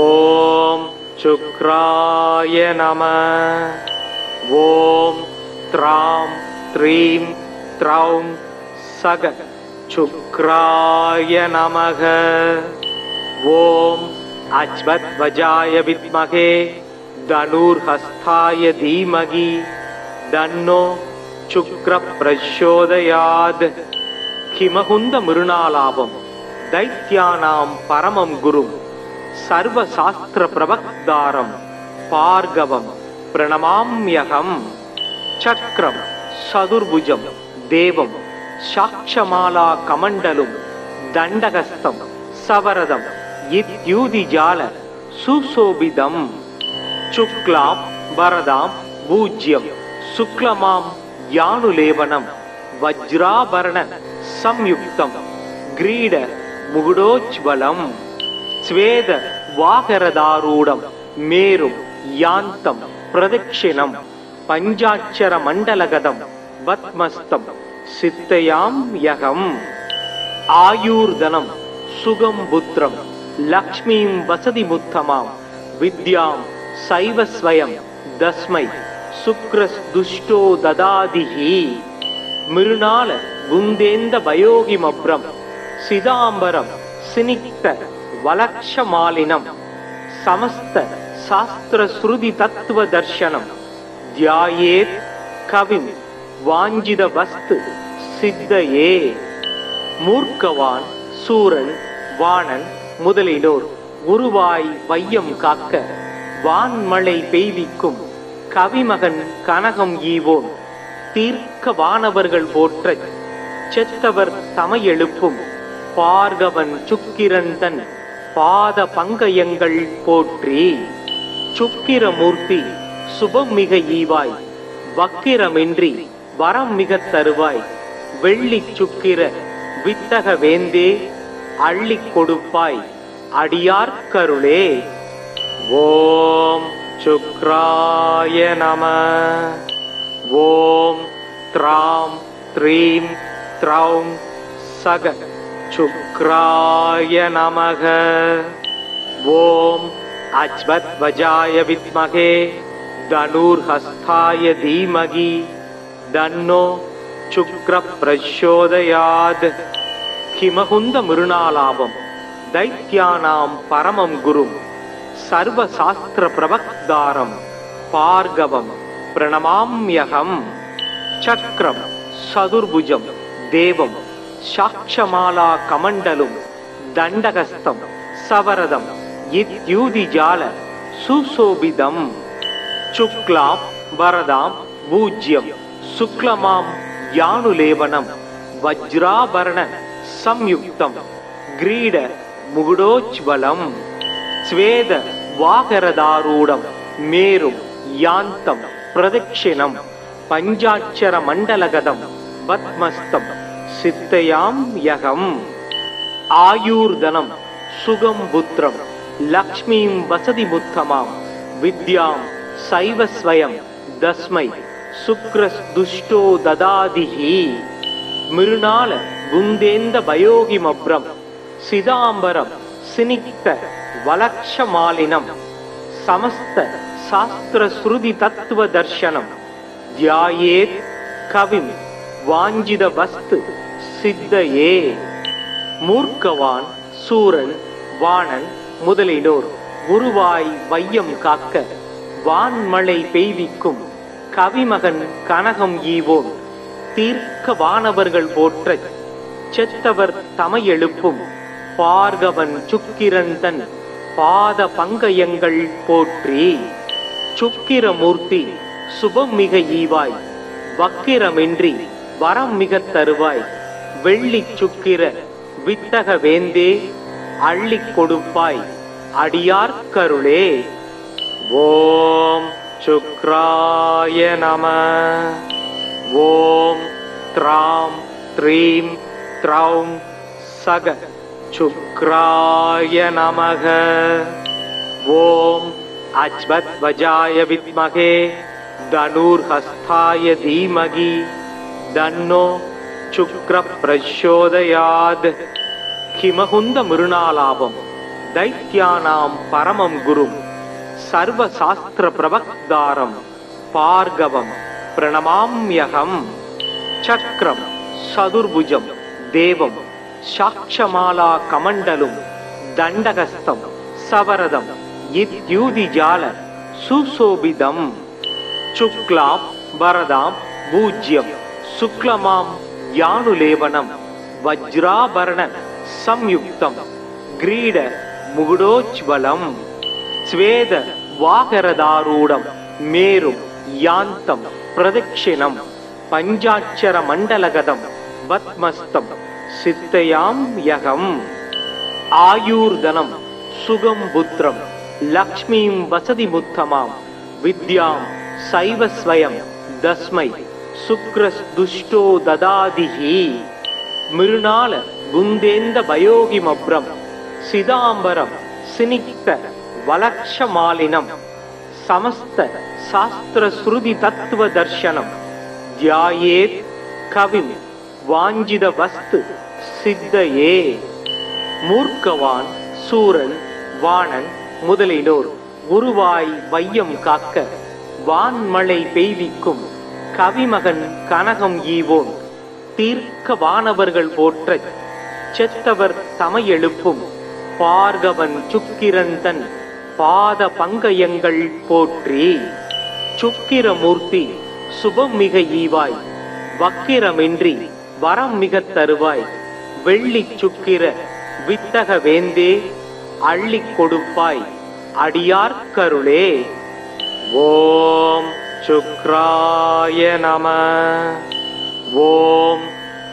[SPEAKER 1] ஓம் சுக்ராய நம. ஓம் த்ராம் த்ரீம் த்ரௌம் சக சுக்ராய நமக. ஓம் அஜ்வத்வஜாய வித்மகே தனுர்ஹஸ்தாய தீமகி தன்னோ சுக்ர பிரச்சோதயாத். ஹிமகுந்த மிருணாலாபம் தைத்யானாம் பரமம் குரும் சர்வசாஸ்திர பிரவக்தாரம் பார்கவம் பிரணமாம்யகம். சக்ரம் சதுர்புஜம் தேவம் சாட்சமாலா கமண்டலும் தண்டகஸ்தம் சவரதம் இத்யூதிஜால சுசோபிதம். சுக்லாம் வரதாம் பூஜ்யம் சுக்லமாம் யானுலேவனம் வஜ்ராபரண சம்யுக்தம் கிரீட முகுடோஜ்வலம் ஸ்வேத வாகரதாரூடம் மேரும் யாந்தம் பிரதட்சிணம் பஞ்சாட்சர மண்டலகதம் பத்மஸ்தம் சித்தயாம் யகம். ஆயூர்தனம் சுகம் புத்திரம் லக்ஷ்மீம் வசதி முத்தமாம் வித்யாம் சைவஸ்வயம் தஸ்மை சுக்ரஸ்துஷ்டோ ததாதிஹி. மிருணால குந்தேந்த பயோகிமப்ரம் சிதாம்பரம் சினிக்த வலக்ஷமாலினம் சமஸ்த சாஸ்திர ஸ்ருதி தத்துவ தர்சனம் தியாயேத் கவிம் வாஞ்சித வஸ்து சித்தையே. மூர்க்கவான் சூரன் வாணன் முதலிலோர் உருவாய் வையம் காக்க வான்மழை பெய்விக்கும் கவிமகன் கனகம் ஈவோன் தீர்க்க வானவர்கள் போற்றச் செத்தவர் தமையெழுப்பும் பார்கவன் சுக்கிரந்தன் பாத பங்கயங்கள் போற்றி. சுக்கிரமூர்த்தி சுபம் மிக ஈவாய், வக்கிரமின்றி வரம் மிகத் தருவாய், வெள்ளி சுக்கிர வித்தக வேந்தே அள்ளிக் கொடுப்பாய் அடியார்க்கருளே. ஓம் சுக்ராய நம. ஓம் த்ராம் த்ரீம் த்ரௌம் சக சுக்ராய நமக. ஓம் அஜ்வத்வஜாய வித்மகே தனுர்ஹஸ்தாய தீமகி தன்னோ சுக்ர பிரச்சோதயாத். ஹிமகுந்த மிருணாலாபம் தைத்யானாம் பரமம் குரும் சர்வசாஸ்திர பிரபக்தாரம் பார்கவம் பிரணமாம்யகம். சக்ரம் சதுர்புஜம் தேவம் சாட்சமாலா கமண்டலும் தண்டகஸ்தம் சவரதம் இத்யூதிஜால சுசோபிதம். சுக்லாம் வரதாம் பூஜ்யம் சுக்லமாம் யானுலேவனம் வஜ்ராபரண சம்யுக்தம் கிரீட முகுடோஜ்வலம். ஸ்வேத வாகரதாரூடம் மேரும் யாந்தம் பிரதட்சிணம் பஞ்சாட்சர மண்டலகதம் பத்மஸ்தம் சித்தயாம் யகம். ஆயூர்தனம் சுகம் புத்திரம் லக்ஷ்மீம் வசதி முத்தமாம் வித்யாம் சைவஸ்வயம் தஸ்மை சுக்ரஸ் துஷ்டோ ததாதிஹி. மிருணால குந்தேந்த பயோகிமப்ரம் சிதாம்பரம் சினிக்த வலக்ஷமாலினம் சமஸ்த சாஸ்திர ஸ்ருதி தத்துவ தர்சனம் தியாயேத் கவிம் வாஞ்சித வஸ்து சித்தையே. மூர்க்கவான் சூரன் வாணன் முதலினோர் குருவாய் வையம் காக்க வான்மழை பெய்விக்கும் கவிமகன் கனகம் ஈவோன் தீர்க்க வானவர்கள் போற்றச் செத்தவர் தமையெழுப்பும் பார்கவன் சுக்கிரந்தன் பாத பங்கயங்கள் போற்றி. சுக்கிரமூர்த்தி சுபம் மிக ஈவாய், வக்கிரமின்றி வரம் மிகத் தருவாய், வெள்ளி சுக்கிர வித்தக வேந்தே அள்ளிக் கொடுப்பாய் அடியார்க்கருளே. ஓம் சுக்ராய நம. ஓம் த்ராம் த்ரீம் த்ரௌம் சக சுக்ராய நமக. ஓம் அஜ்வத்வஜாய வித்மகே தனுர்ஹஸ்தாய தீமகி தன்னோ சுக்ர பிரச்சோதயாத். ஹிமகுந்த மிருணாலாபம் தைத்யானாம் பரமம் குரும் சர்வசாஸ்திர பிரபக்தாரம் பார்கவம் பிரணமாம்யகம். சக்ரம் சதுர்புஜம் தேவம் சாட்சமாலா கமண்டலும் தண்டகஸ்தம் சவரதம் இத்யூதிஜால சுசோபிதம். சுக்லாம் வரதாம் பூஜ்யம் சுக்லமாம் யானுலேவனம் வஜ்ராபரண சம்யுக்தம் கிரீட முகுடோஜ்வலம். ஸ்வேத வாகரதாரூடம் மேரும் யாந்தம் பிரதட்சிணம் பஞ்சாட்சர மண்டலகதம் பத்மஸ்தம் சித்தயாம் யகம். ஆயூர்தனம் சுகம் புத்திரம் லக்ஷ்மீம் வசதி முத்தமாம் வித்யாம் சைவஸ்வயம் தஸ்மை சுக்ரஸ் துஷ்டோ ததாதிஹி. மிருணால குந்தேந்த பயோகிமப்ரம் சிதாம்பரம் சினிக்த வலக்ஷமாலினம் சமஸ்த சாஸ்திர ஸ்ருதி தத்துவ தர்சனம் தியாயேத் கவிம் வாஞ்சித வஸ்து சித்தையே. மூர்க்கவான் சூரன் வாணன் முதலினோர் குருவாய் வையம் காக்க வான்மழை பெய்விக்கும் கவிமகன் கனகம் ஈவோன் தீர்க்க வானவர்கள் போற்றச் செத்தவர் தமையெழுப்பும் பார்கவன் சுக்கிரந்தன் பாத பங்கயங்கள் போற்றி. சுக்கிரமூர்த்தி சுபம் மிக ஈவாய், வக்கிரமின்றி வரம் மிகத் தருவாய், வெள்ளி சுக்கிர வித்தக வேந்தே அள்ளிக் கொடுப்பாய் அடியார்க்கருளே. ஓம் शुक्राय नमः। ओम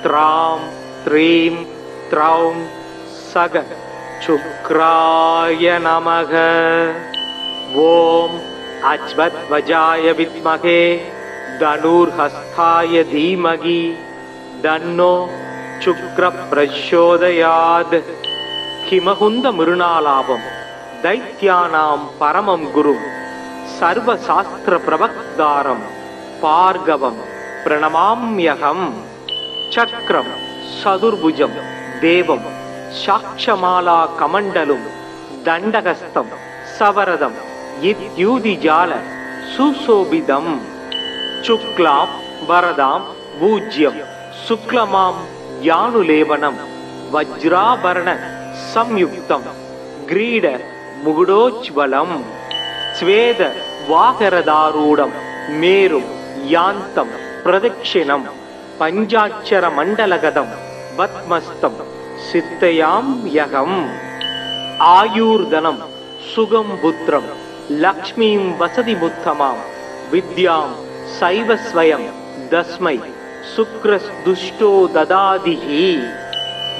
[SPEAKER 1] त्रां त्रीं त्रौं सग शुक्राय नमः। ओम अश्वध्वजाय विद्महे धनुर्हस्ताय धीमहि तन्नो शुक्र प्रचोदयात्। हिमकुंद मृणालाभं दैत्यानां परमं गुरुं सर्वशास्त्र प्रवक्तारं भार्गवं प्रणमाम्यहम्। चक्रं चतुर्भुजं देवं साक्षमाला कमण्डलुं दण्डहस्तं सवरदं इत्युदिजाल सुशोभितम्। शुक्लां वरदां पूज्यं शुक्लमां यानुलेवनं वज्राभरण संयुक्तं ग्रीड मुकुटोज्ज्वलं। स्वेद वाकरदारूढं मेरुं यान्तं प्रदक्षिणं पञ्चाक्षर मण्डलगतं पद्मस्तं सिद्धयाम्यहम्। आयुर्धनं सुगं पुत्रं लक्ष्मीं वसतिमुत्तमां विद्यां सैव स्वयं तस्मै शुक्रस्दुष्टो ददादिहि।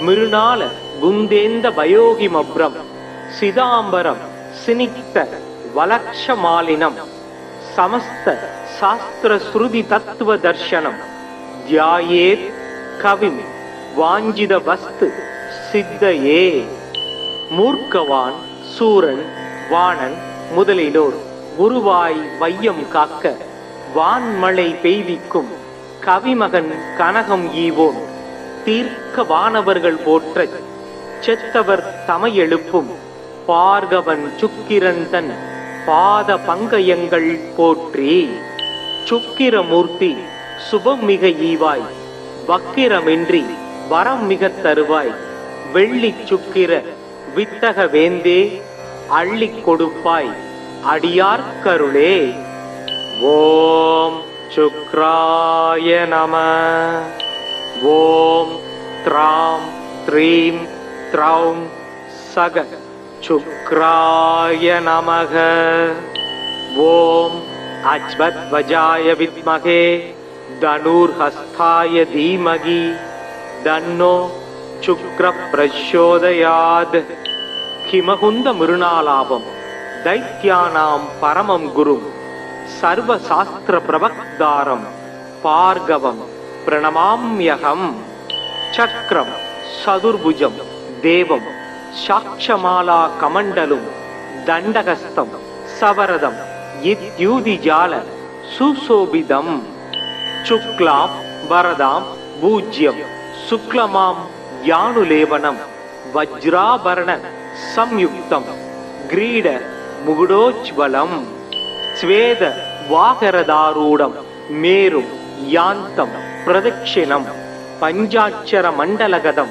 [SPEAKER 1] मृणाल गुन्देन्द भयोगिमभ्रं सिदाम्बरं सिनिक्त वलक्षमालिनं समस्त शास्त्र श्रुति तत्व दर्शनं ध्यायेत् कविं वाञ्छित वस्तु सिद्धये। மூர்க்கவான் சூரன் வாணன் முதலிலோர் உருவாய் வையம் காக்க வான்மழை பெய்விக்கும் கவிமகன் கனகம் ஈவோன் தீர்க்க வானவர்கள் போற்றச் செத்தவர் தமையெழுப்பும் பார்கவன் சுக்கிரன் தன் பாத பங்கயங்கள் போற்றி. சுக்கிரமூர்த்தி சுபம் மிக ஈவாய் வக்கிரமின்றி வரம் மிக தருவாய் வெள்ளி சுக்கிர வித்தக வேந்தே அள்ளிக் கொடுப்பாய் அடியார்க்கருளே. ஓம் சுக்ராய நமः. ஓம் த்ராம் த்ரீம் த்ரௌம் சக சுக்ராய நமः. ஓம் அஸ்வத்வஜாய வித்மகே தனுர்ஹஸ்தாய தீமகி தன்னோ शुक्र प्रचोदयात्. हिमकुंद मृणालाभं दैत्यानां परमं गुरुं सर्वशास्त्र प्रवक्तारं भार्गवं प्रणमाम्यहम्. चक्रं चतुर्भुजं देवं साक्षमाला कमण्डलुं दण्डहस्तं सवरदं इत्युदिजाल सुशोभितम्. शुक्लां वरदां पूज्यं शुक्लमां यानुलेवनं वज्राभरण संयुक्तं ग्रीड मुकुटोज्ज्वलं. स्वेद वाकरदारूढं मेरुं यान्तं प्रदक्षिणं पञ्चाक्षर मण्डलगतं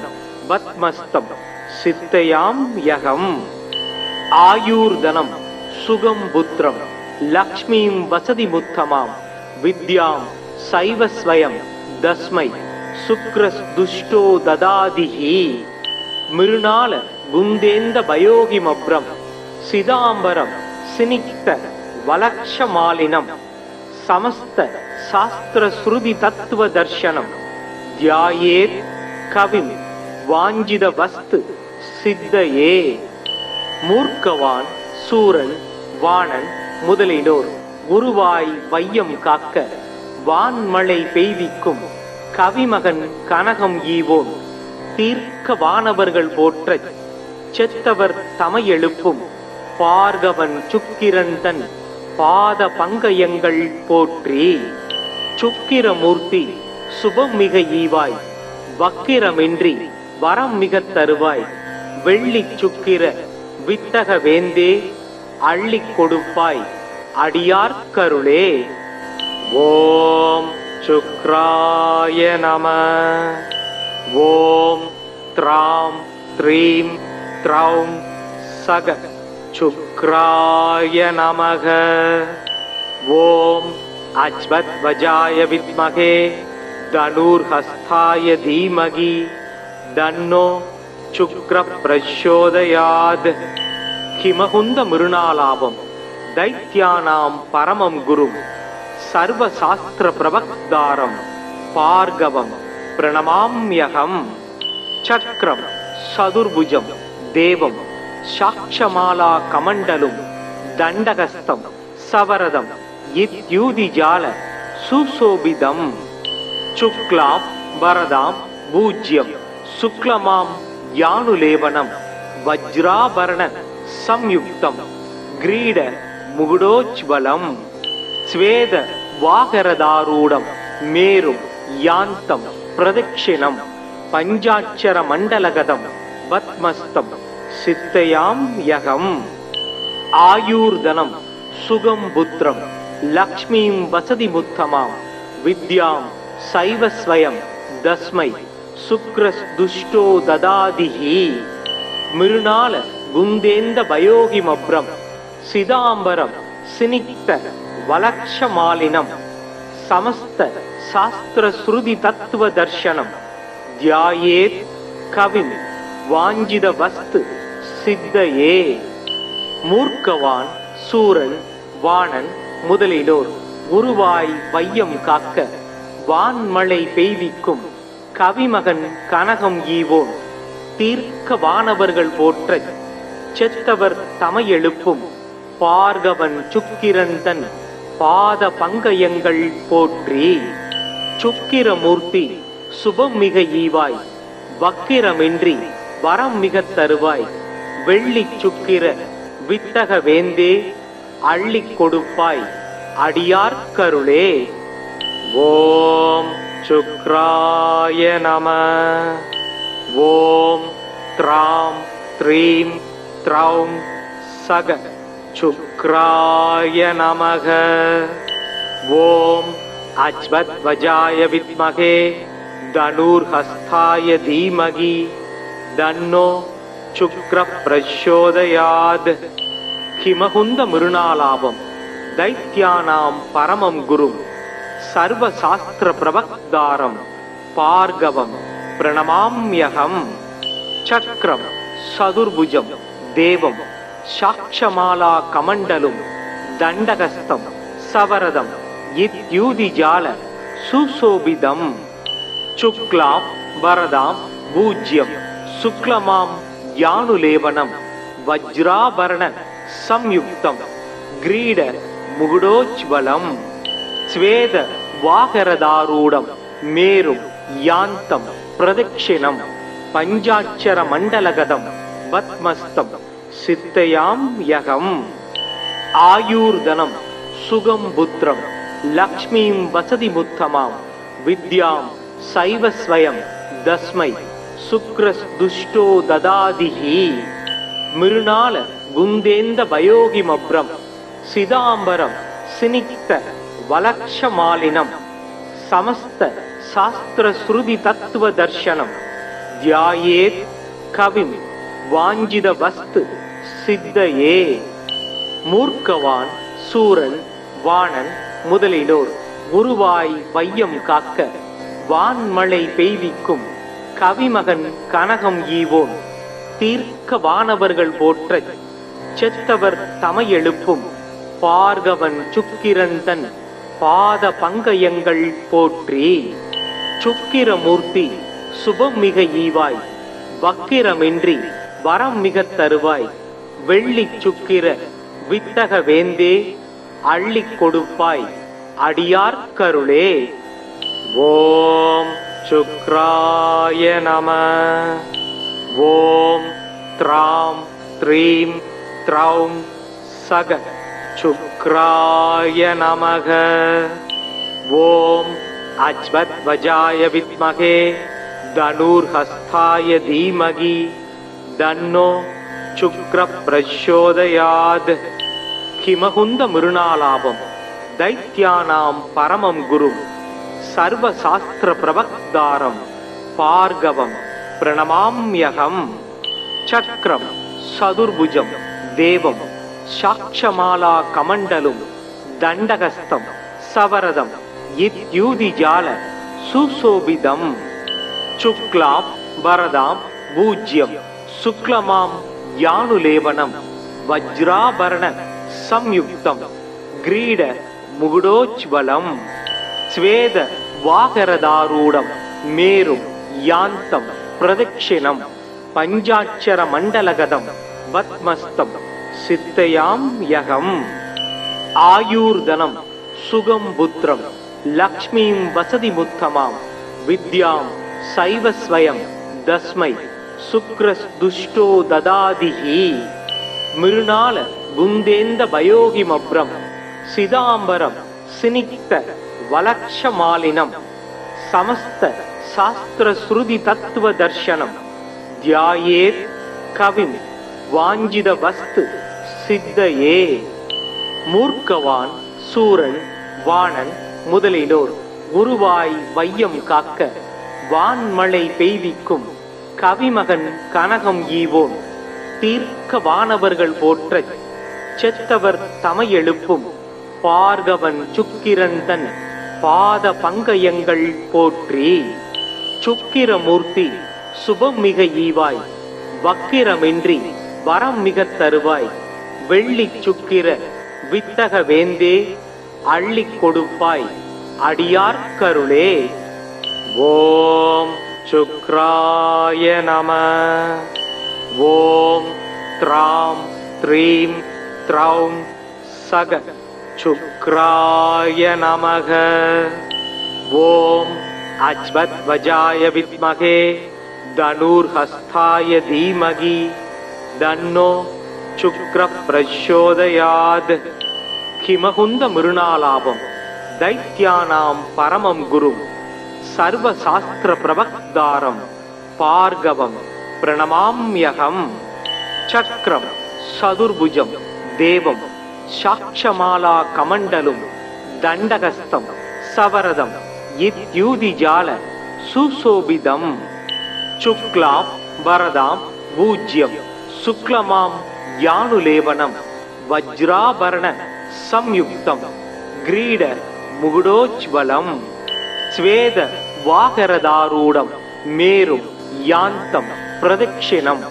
[SPEAKER 1] पद्मस्तं सिद्धयाम्यहम्. आयुर्धनं सुगं पुत्रं लक्ष्मीं वसतिमुत्तमां विद्यां सैव स्वयं तस्मै शुक्रस्दुष्टो ददादिहि. मृणाल गुन्देन्द भयोगिमभ्रं सिदाम्बरं सिनिक्त वलक्षमालिनं समस्त शास्त्र श्रुति तत्व दर्शनं ध्यायेत् कविं वाञ्छित वस्तु सिद्धये. மூர்க்கவான் சூரன் வாணன் முதலிலோர் உருவாய் வையம் காக்க வான்மழை பெய்விக்கும் கவிமகன் கனகம் ஈவோன் தீர்க்க வானவர்கள் போற்றச் செத்தவர் தமையெழுப்பும் பார்கவன் சுக்கிரன் தன் பாத பங்கயங்கள் போற்றி. சுக்கிரமூர்த்தி சுபம் மிக ஈவாய் வக்கிரமின்றி வரம் மிக தருவாய் வெள்ளி சுக்கிர வித்தக வேந்தே அள்ளிக் கொடுப்பாய் அடியார்க்கருளே. ஓம் शुक्राय नमः. ओम त्रां त्रीं त्रौं सग शुक्राय नमः. ओम अश्वत्वजाय विद्महे धनुर्हस्ताय धीमहि तन्नो शुक्र प्रचोदयात्. हिमकुंद मृणालाभं दैत्यानां परमं गुरुं சர்வசாஸ்திர பிரவக்தாரம் பார்கவம் பிரணமாம்யகம். சக்ரம் சதுர்புஜம் தேவம் சாக்ஷமாலா கமண்டலும் தண்டகஸ்தம் சவரதம் இத்யூதிஜால சுசோபிதம். சுக்லாம் வரதாம் பூஜ்யம் சுக்லமாம் யானுலேவனம் வஜ்ராபரண சம்யுக்தம் கிரீட முகுடோஜ்வலம். ஸ்வேத வாகரதாரூடம் மேரும் யாந்தம் பிரதட்சிணம் பஞ்சாட்சர மண்டலகதம் பத்மஸ்தம் சித்தயாம் யகம். ஆயூர்தனம் சுகம் புத்திரம் லக்ஷ்மீம் வசதி முத்தமாம் வித்யாம் சைவஸ்வயம் தஸ்மை சுக்ரஸ் துஷ்டோ ததாதிஹி. மிருணால குந்தேந்த பயோகிமப்ரம் சிதாம்பரம் சினிக்த வலக்ஷமாலினம் சமஸ்த சாஸ்திர ஸ்ருதி தத்துவ தர்சனம் தியாயேத் கவிம் வாஞ்சித வஸ்து சித்தையே. மூர்க்கவான் சூரன் வாணன் முதலிலோர் உருவாய் வையம் காக்க வான்மழை பெய்விக்கும் கவிமகன் கனகம் ஈவோன் தீர்க்க வானவர்கள் போற்ற செத்தவர் தமையெழுப்பும் பார்கவன் சுக்கிரந்தன் பாத பங்கயங்கள் போற்றி. சுக்கிரமூர்த்தி சுபம் மிக ஈவாய் வக்கிரமின்றி வரம் மிக தருவாய் வெள்ளி சுக்கிர வித்தக வேந்தே அள்ளிக் கொடுப்பாய் அடியார்க்கருளே. ஓம் சுக்ராய நம. ஓம் த்ராம் த்ரீம் த்ரௌம் சக சுக்ராய நமக. ஓம் அஜ்வத்வஜாய வித்மகே தனுர்ஹஸ்தாய தீமகி தன்னோ சுக்ர பிரச்சோதயாத். ஹிமகுந்த மிருணாலாபம் தைத்யானாம் பரமம் குரும் சர்வசாஸ்திர பிரவக்தாரம் பார்கவம் பிரணமாம்யகம். சக்ரம் சதுர்புஜம் தேவம் சாக்ஷமாலா கமண்டலும் தண்டகஸ்தம் சவரதம் இத்யூதிஜால சுசோபிதம். சுக்லாம் வரதாம் பூஜ்யம் சுக்லமாம் யானுலேவனம் வஜ்ராபரண சம்யுக்தம் கிரீட முகுடோஜ்வலம். ஸ்வேத வாகரதாரூடம் மேரும் யாந்தம் பிரதட்சிணம் பஞ்சாட்சர மண்டலகதம் பத்மஸ்தம் சித்தயாம் யகம். ஆயூர்தனம் சுகம் புத்திரம் லக்ஷ்மீம் வசதி முத்தமாம் வித்யாம் சைவஸ்வயம் தஸ்மை சுக்ரஸ் துஷ்டோ ததாதிஹி. மிருணால குந்தேந்த பயோகிமப்ரம் சிதாம்பரம் சினிக்த வலக்ஷமாலினம் சமஸ்த சாஸ்திர ஸ்ருதி தத்துவ தர்சனம் தியாயேத் கவிம் வாஞ்சித வஸ்து சித்தையே. மூர்க்கவான் சூரன் வாணன் முதலிலோர் உருவாய் வையம் காக்க வான்மழை பெய்விக்கும் கவிமகன் கனகம் ஈவோன் தீர்க்க வானவர்கள் போற்ற செத்தவர் தமையெழுப்பும் பார்கவன் சுக்கிரந்தன் பாத பங்கயங்கள் போற்றி. சுக்கிரமூர்த்தி சுபம் மிக ஈவாய் வக்கிரமின்றி வரம் மிக தருவாய் வெள்ளி சுக்கிர வித்தக வேந்தே அள்ளிக் கொடுப்பாய் அடியார்க்கருளே. ஓம் சுக்ராய நம. ஓம் த்ராம் த்ரீம் த்ரௌம் சக சுக்ராய நமக. ஓம் அஜ்வத்வஜாய வித்மகே தனுர்ஹஸ்தாய தீமகி தன்னோ சுக்ர பிரச்சோதயாத். ஹிமகுந்த மிருணாலாபம் தைத்யானாம் பரமம் குரும் சர்வசாஸ்திர பிரவக்தாரம் பார்கவம் பிரணமாம்யகம். சக்ரம் சதுர்புஜம் தேவம் சாக்ஷமாலா கமண்டலும் தண்டகஸ்தம் சவரதம் இத்யூதிஜால சுசோபிதம். சுக்லாம் வரதாம் பூஜ்யம் சுக்லமாம் யானுலேவனம் வஜ்ராபரண சம்யுக்தம் கிரீட मुकुडोज्ज्वलम् स्वेद वागरदारूढं मेरुं यान्तं प्रदक्षिणं पञ्चाक्षर मण्डलगतं वत्मस्तं सिद्धयाम्यहम् आयुर्धनं सुगं पुत्रं लक्ष्मीं वसतिमुत्तमां विद्यां सैव स्वयं तस्मै शुक्रस्दुष्टो ददादिहि मृणाल गुन्देन्द भयोगिमभ्रं सिदाम्बरं सिनिक्त वलक्षमालिनं समस्त शास्त्रश्रुति तत्त्वदर्शनं ध्यायेत् कविं वाञ्छित वस्तु सिद्धये மூர்க்கவான் சூரன் வாணன் முதலிலோர் குருவாய் வையம் காக்க வான்மழை பெய்விக்கும் கவிமகன் கனகம் ஈவோன் தீர்க்க வானவர்கள் போற்ற செத்தவர் தமையெழுப்பும் பார்கவன் சுக்கிரந்தன் பாத பங்கயங்கள் போற்றி சுக்கிரமூர்த்தி சுபம் மிக ஈவாய் வக்கிரமின்றி வரம் மிக தருவாய் வெள்ளி சுக்கிர வித்தக வேந்தே அள்ளிக் கொடுப்பாய் அடியார் கருளே. ஓம் சுக்ராய நம. ஓம் த்ராம் த்ரீம் த்ரௌம் சக சுக்ராய நமக. ஓம் அஜ்வத்வஜாய வித்மகே தனுர்ஹஸ்தாய தீமகி தன்னோ சுக்ர பிரச்சோதயாத். கிமகுந்த மிருணாலாபம் தைத்யானாம் பரமம் குரும் சர்வசாஸ்திர பிரபக்தாரம் பார்கவம் பிரணமாம்யகம். சக்ரம் சதுர்புஜம் தேவம் சாட்சமாலா கமண்டலும் தண்டகஸ்தம் சவரதம் இத்யூதிஜால சுசோபிதம். சுக்லாம் வரதாம் பூஜ்யம் சுக்லமாம் யானுலேவனம் வஜ்ராபரண சம்யுக்தம் கிரீட முகுடோஜ்வலம் ஸ்வேத வாகரதாரூடம் மேரும் யாந்தம் பிரதக்ஷிணம்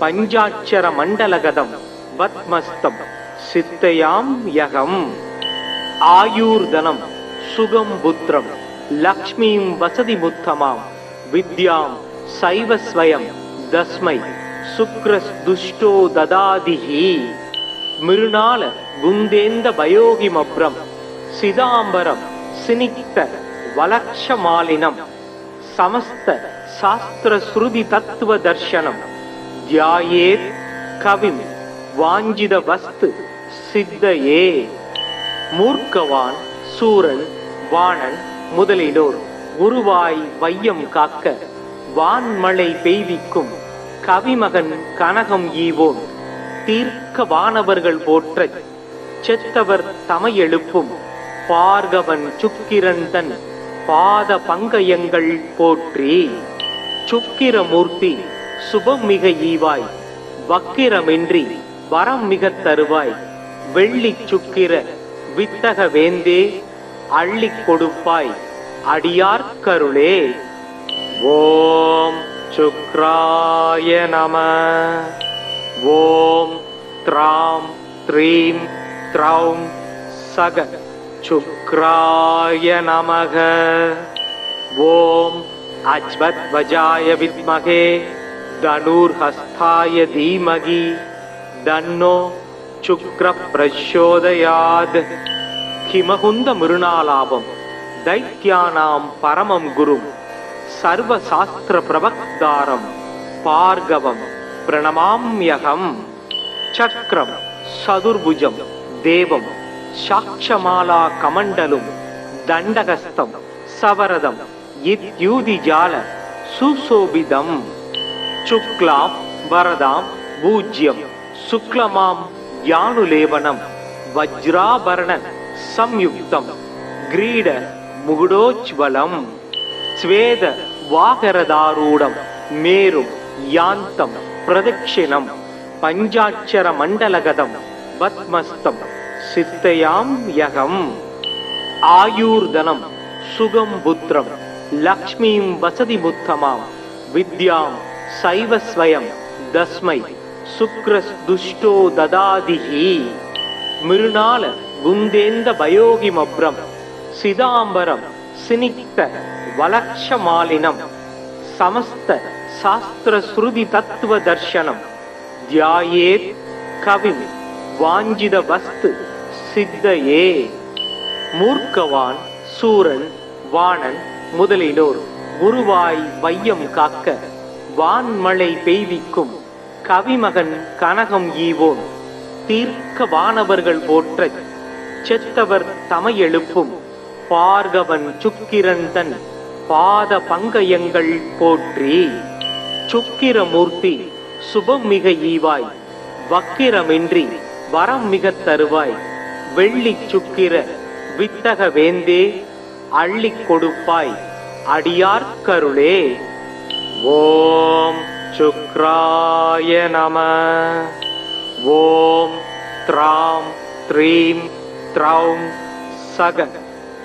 [SPEAKER 1] பஞ்சாட்சர மண்டலகதம் வத்மஸ்தம் சித்தயாம் யகம். ஆயுர்தனம் சுகம் புத்திரம் லக்ஷ்மீம் வசதிமுத்தமாம் வித்யாம் சைவ ஸ்வயம் தஸ்மை சுக்ரஸ்துஷ்டோ ததாதிஹி மிருணால குந்தேந்த பயோகிமப்ரம் சிதாம்பரம் சினிக்த வலக்ஷமாலினம் சமஸ்த சாஸ்திர ஸ்ருதி தத்துவ தர்சனம் தியாயேத் கவிம் வாஞ்சித வஸ்து சித்தயே. மூர்க்கவான் சூரன் வாணன் முதலிலோர் குருவாய் வையம் காக்க வான்மழை பெய்விக்கும் கவிமகன் கனகம் ஈவோன் தீர்க்க வானவர்கள் போற்ற செத்தவர் தமையெழுப்பும் பார்கவன் சுக்கிரந்தன் பாத பங்கயங்கள் போற்றி. சுக்கிரமூர்த்தி சுபம் மிக ஈவாய் வக்கிரமின்றி வரம் மிக தருவாய் வெள்ளி சுக்கிர வித்தக வேந்தே அள்ளிக் கொடுப்பாய் அடியார் கருளே. ஓம் சுக்ராய நம. ஓம் த்ராம் த்ரீம் த்ரௌம் சக சுக்ராய நமக. ஓம் அஜ்வத்வஜாய வித்மகே தனுர்ஹஸ்தாய தீமகி தன்னோ சுக்ர பிரச்சோதயாத். கிமகுந்த மிருணாலாபம் தைத்யானாம் பரமம் குரும் சர்வசாஸ்திர பிரபக்தாரம் பார்கவம் பிரணமாம்யகம். சக்ரம் சதுர்புஜம் தேவம் சாட்சமாலா கமண்டலும் தண்டகஸ்தம் சவரதம் இத்யூதிஜால சுசோபிதம். சுக்லாம் வரதாம் பூஜ்யம் சுக்லமாம் யானுலேவனம் வஜ்ராபரண சம்யுக்தம் கிரீட முகுடோஜ்வலம் ஸ்வேத வாகரதாரூடம் மேரும் யாந்தம் பிரதக்ஷிணம் பஞ்சாட்சர மண்டலகதம் வத்மஸ்தம் சித்தயாம் யகம். ஆயுர்தனம் சுகம் புத்திரம் லக்ஷ்மீம் வசதிமுத்தமாம் வித்யாம் சைவ ஸ்வயம் தஸ்மை சுக்ரஸ்துஷ்டோ ததாதிஹி மிருணால குந்தேந்த பயோகிமப்ரம் சிதாம்பரம் சினிக்த வலக்ஷமாலினம் சமஸ்த சாஸ்திர ஸ்ருதி தத்துவ தர்சனம் தியாயேத் கவிம் வாஞ்சித வஸ்து சித்தையே. மூர்க்கவான் சூரன் வாணன் முதலிலோர் குருவாய் வையம் காக்க வான்மழை பெய்விக்கும் கவிமகன் கனகம் ஈவோன் தீர்க்க வானவர்கள் போற்றச் செத்தவர் தமையெழுப்பும் பார்கவன் சுக்கிரந்தன் பாத பங்கயங்கள் போற்றி. சுக்கிரமூர்த்தி சுபம் மிக ஈவாய் வக்கிரமின்றி வரம் மிகத் தருவாய் வெள்ளி சுக்கிர வித்தக வேந்தே அள்ளிக் கொடுப்பாய் அடியார்க்கருளே. ஓம் சுக்ராய நம. ஓம் த்ராம் த்ரீம் த்ரௌம் சக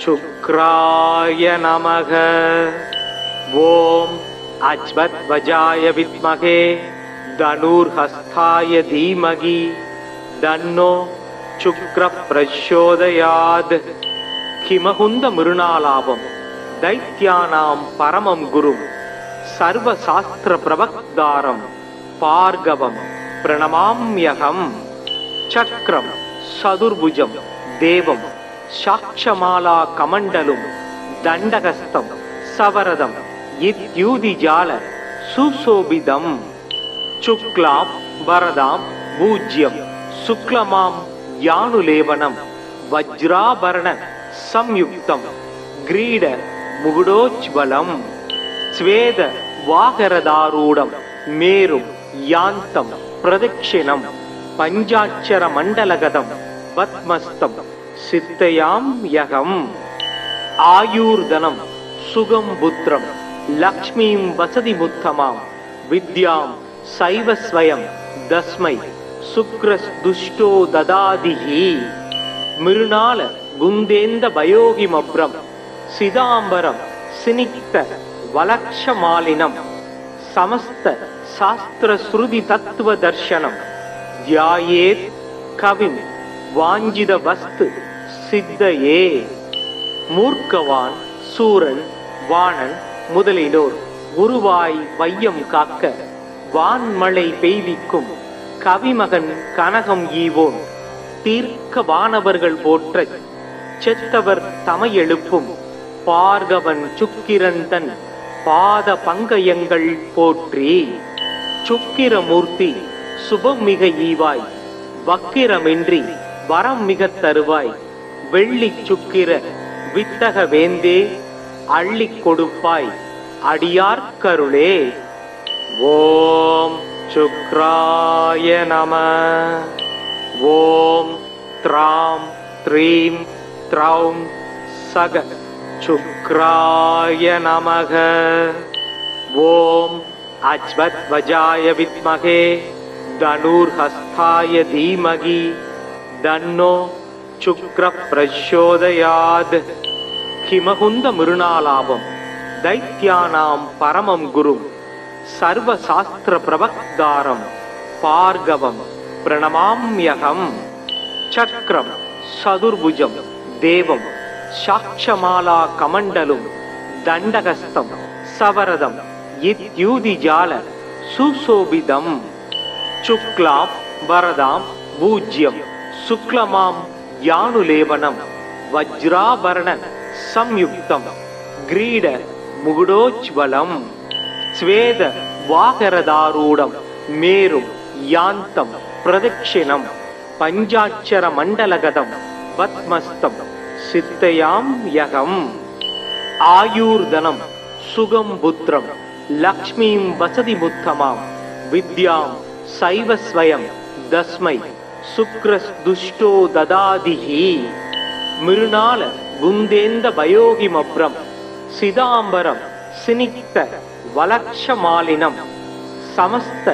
[SPEAKER 1] சுக்ராய நமக. ஓம் அஜ்வத்வஜாய வித்மகே தனுர்ஹஸ்தாய தீமகி தன்னோ சுக்ர பிரச்சோதயாத். கிமகுந்த மிருணாலாபம் தைத்யானாம் பரமம் குரும் சர்வசாஸ்திர பிரவக்தாரம் பார்கவம் பிரணமாம்யகம். சக்ரம் சதுர்புஜம் தேவம் சாட்சமாலா கமண்டலும் தண்டகஸ்தம் சவரதம் இத்யூதிஜால சுசோபிதம். சுக்லாம் வரதாம் பூஜ்யம் சுக்லமாம் யானுலேவனம் வஜ்ராபரண சம்யுக்தம் கிரீட முகுடோஜ்வலம் ஸ்வேத வாகரதாரூடம் மேரும் யாந்தம் பிரதட்சிணம் பஞ்சாட்சர மண்டலகதம் பத்மஸ்தம் சித்தயாம் யகம். ஆயூர்தனம் சுகம் புத்திரம் லக்ஷ்மீம் வசதி முத்தமாம் வித்யாம் சைவஸ்வயம் தஸ்மை சுக்ரஸ் துஷ்டோ ததாதிஹி. மிருணால குந்தேந்த பயோகிமப்ரம் சிதாம்பரம் சினிக்த வலக்ஷமாலினம் சமஸ்த சாஸ்திர ஸ்ருதி தத்துவ தர்சனம் தியாயேத் கவிம் வாஞ்சித வஸ்து சித்தையே. மூர்க்கவான் சூரன் வாணன் முதலிலோர் குருவாய் வையம் காக்க வான்மழை பெய்விக்கும் கவிமகன் கனகம் ஈவோன் தீர்க்க வானவர்கள் போற்றச் செத்தவர் தமையெழுப்பும் பார்கவன் சுக்கிரந்தன் பாத பங்கயங்கள் போற்றி. சுக்கிரமூர்த்தி சுபம் மிக ஈவாய் வக்கிரமின்றி வரம் மிகத் தருவாய் வெள்ளி சுக்கிர வித்தக வேந்தே அள்ளிக் கொடுப்பாய் அடியார்க்கருளே. ஓம் சுக்ராய நம. ஓம் த்ராம் த்ரீம் த்ரௌம் சக சுக்ராய நமக. ஓம் அஜ்வத்வஜாய வித்மகே தனுர்ஹஸ்தாய தீமகி தன்னோ சுக்ர பிரச்சோதயாத். கிமகுந்த மிருணாலாபம் தைத்யானாம் பரமம் குரும் சர்வசாஸ்திர பிரவக்தாரம் பார்கவம் பிரணமாம்யகம். சக்ரம் சதுர்புஜம் தேவம் சாட்சமாலா கமண்டலும் தண்டகஸ்தம் சவரதம் இத்யூதிஜால சுசோபிதம். சுக்லாம் வரதாம் பூஜ்யம் சுக்லமாம் யானுலேவனம் வஜ்ராபரண சம்யுக்தம் கிரீட முகுடோஜ்வலம் ஸ்வேத வாகரதாரூடம் மேரும் யாந்தம் பிரதட்சிணம் பஞ்சாட்சர மண்டலகதம் பத்மஸ்தம் சித்தயாம் யகம். ஆயூர்தனம் சுகம் புத்திரம் லக்ஷ்மீம் வசதி முத்தமாம் வித்யாம் சைவஸ்வயம் தஸ்மை சுக்ரஸ் துஷ்டோ ததாதிஹி. மிருணால குந்தேந்த பயோகிமப்ரம் சிதாம்பரம் சினிக்த வலக்ஷமாலினம் சமஸ்த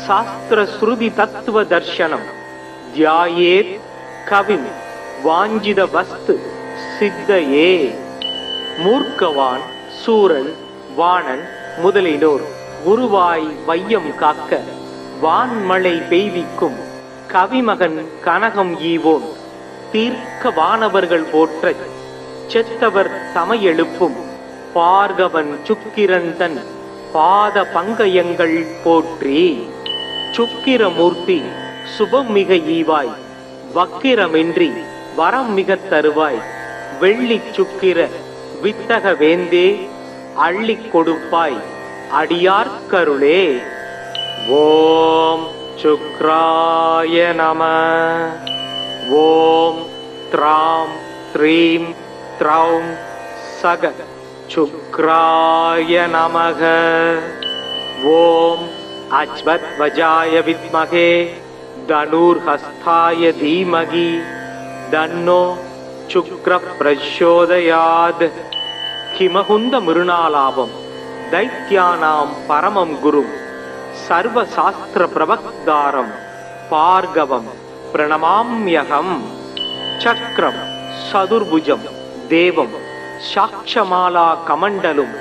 [SPEAKER 1] சாஸ்திர ஸ்ருதி தத்துவ தர்சனம் தியாயேத் கவிம் வாஞ்சித வஸ்து சித்தையே. மூர்க்கவான் சூரன் வாணன் முதலிலோர் குருவாய் வையம் காக்க வான்மழை பெய்விக்கும் கவிமகன் கனகம் ஈவோன் தீர்க்க வானவர்கள் போற்ற செத்தவர் தமையெழுப்பும் பார்கவன் சுக்கிரந்தன் பாத பங்கயங்கள் போற்றி. சுக்கிரமூர்த்தி சுபம் மிக ஈவாய், வக்கிரமின்றி வரம் மிக தருவாய், வெள்ளி சுக்கிர வித்தக வேந்தே அள்ளிக் கொடுப்பாய் அடியார்க்கருளே. ஓம் சுக்ராய நம. ஓம் த்ராம் த்ரீம் த்ரௌம் சக சுக்ராய நமக. ஓம் அஜ்வத்வஜாய வித்மகே தனுர்ஹஸ்தாய தீமகி தன்னோ சுக்ர பிரச்சோதயாத். கிமகுந்த மிருணாலாபம் தைத்யானாம் பரமம் குரும் சர்வசாஸ்திர பிரவக்தாரம் பார்கவம் பிரணமாம்யகம். சக்ரம் சதுர்புஜம் தேவம் சாட்சமாலா கமண்டலும்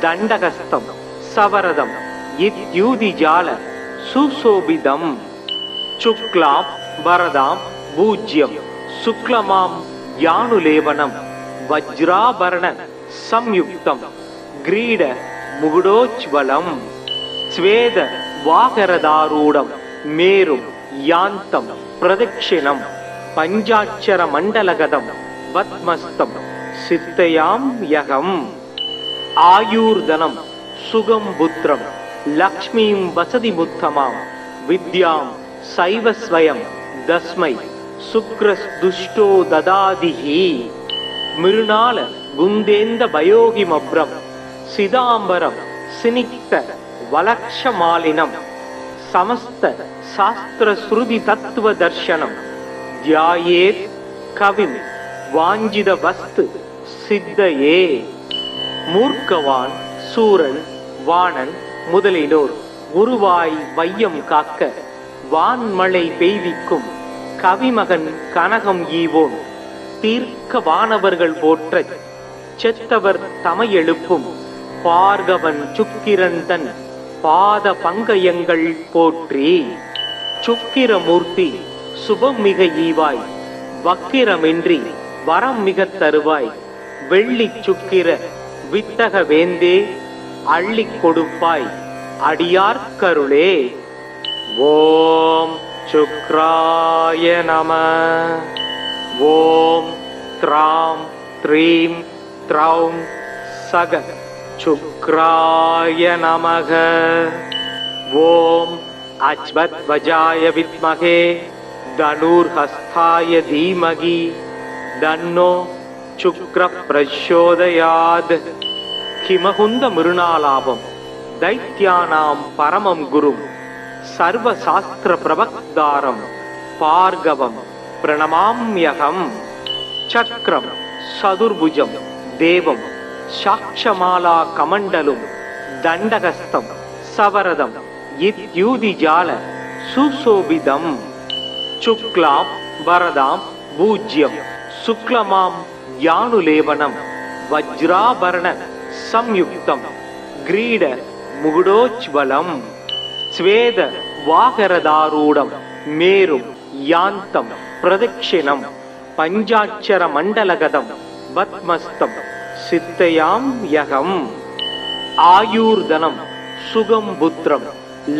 [SPEAKER 1] தண்டகஸ்தம் சவரதம் இத்யூதிஜால சுசோபிதம். சுக்லாம் வரதாம் பூஜ்யம் சுக்லமாம் யானுலேவனம் வஜ்ராபரண சம்யுக்தம் கிரீட முகுடோஜ்வலம். ஸ்வேத வாகரதாரூடம் மேரும் யாந்தம் பிரதட்சிணம் பஞ்சாட்சர மண்டலகதம் வத்மஸ்தம் சித்தயாம் யகம். ஆயூர்தனம் சுகம் புத்திரம் லக்ஷ்மீம் வசதி முத்தமாம் வித்யாம் சைவஸ்வயம் தஸ்மை சுக்ரஸ் துஷ்டோ ததாதிஹி. மிருணால குந்தேந்த பயோகிமப்ரம் சிதாம்பரம் சினிக்த வலக்ஷமாலினம் சமஸ்த சாஸ்திர ஸ்ருதி தத்துவ தர்சனம் தியாயேத் கவிம் வாஞ்சித வஸ்து சித்தையே. மூர்க்கவான் சூரன் வாணன் முதலினோர் உருவாய் வையம் காக்க வான்மழை பெய்விக்கும் கவிமகன் கனகம் ஈவோன் தீர்க்க வானவர்கள் போற்ற செத்தவர் தமையெழுப்பும் பார்கவன் சுக்கிரந்தன் பாத பங்கயங்கள் போற்றி. சுக்கிரமூர்த்தி சுபம் மிக ஈவாய், வக்கிரமின்றி வரம் மிக தருவாய், வெள்ளி சுக்கிர வித்தக வேந்தே அள்ளிக் கொடுப்பாய் அடியார்க்கருளே. ஓம் சுக்ராய நம. ஓம் த்ராம் த்ரீம் த்ரௌம் சக சுக்ராய நமக. ஓம் அஜ்வத்வஜாய வித்மகே தனுர்ஹஸ்தாய தீமகி தன்னோ சுக்ர பிரச்சோதயாத். கிமகுந்த மிருணாலாபம் தைத்யானாம் பரமம் குரும் சர்வசாஸ்திர பிரவக்தாரம் பார்கவம் பிரணமாம்யகம். சக்ரம் சதுர்புஜம் தேவம் சாட்சமாலா கமண்டலும் தண்டகஸ்தம் சவரதம் இத்யூதிஜால சுசோபிதம். சுக்லாம் வரதாம் பூஜ்யம் சுக்லமாம் யானுலேவனம் வஜ்ராபரண சம்யுக்தம் கிரீட முகுடோஜ்வலம். ஸ்வேத வாகரதாரூடம் மேரும் யாந்தம் பிரதட்சிணம் பஞ்சாட்சர மண்டலகதம் வத்மஸ்தம் சித்தயாம் யகம். ஆயூர்தனம் சுகம் புத்திரம்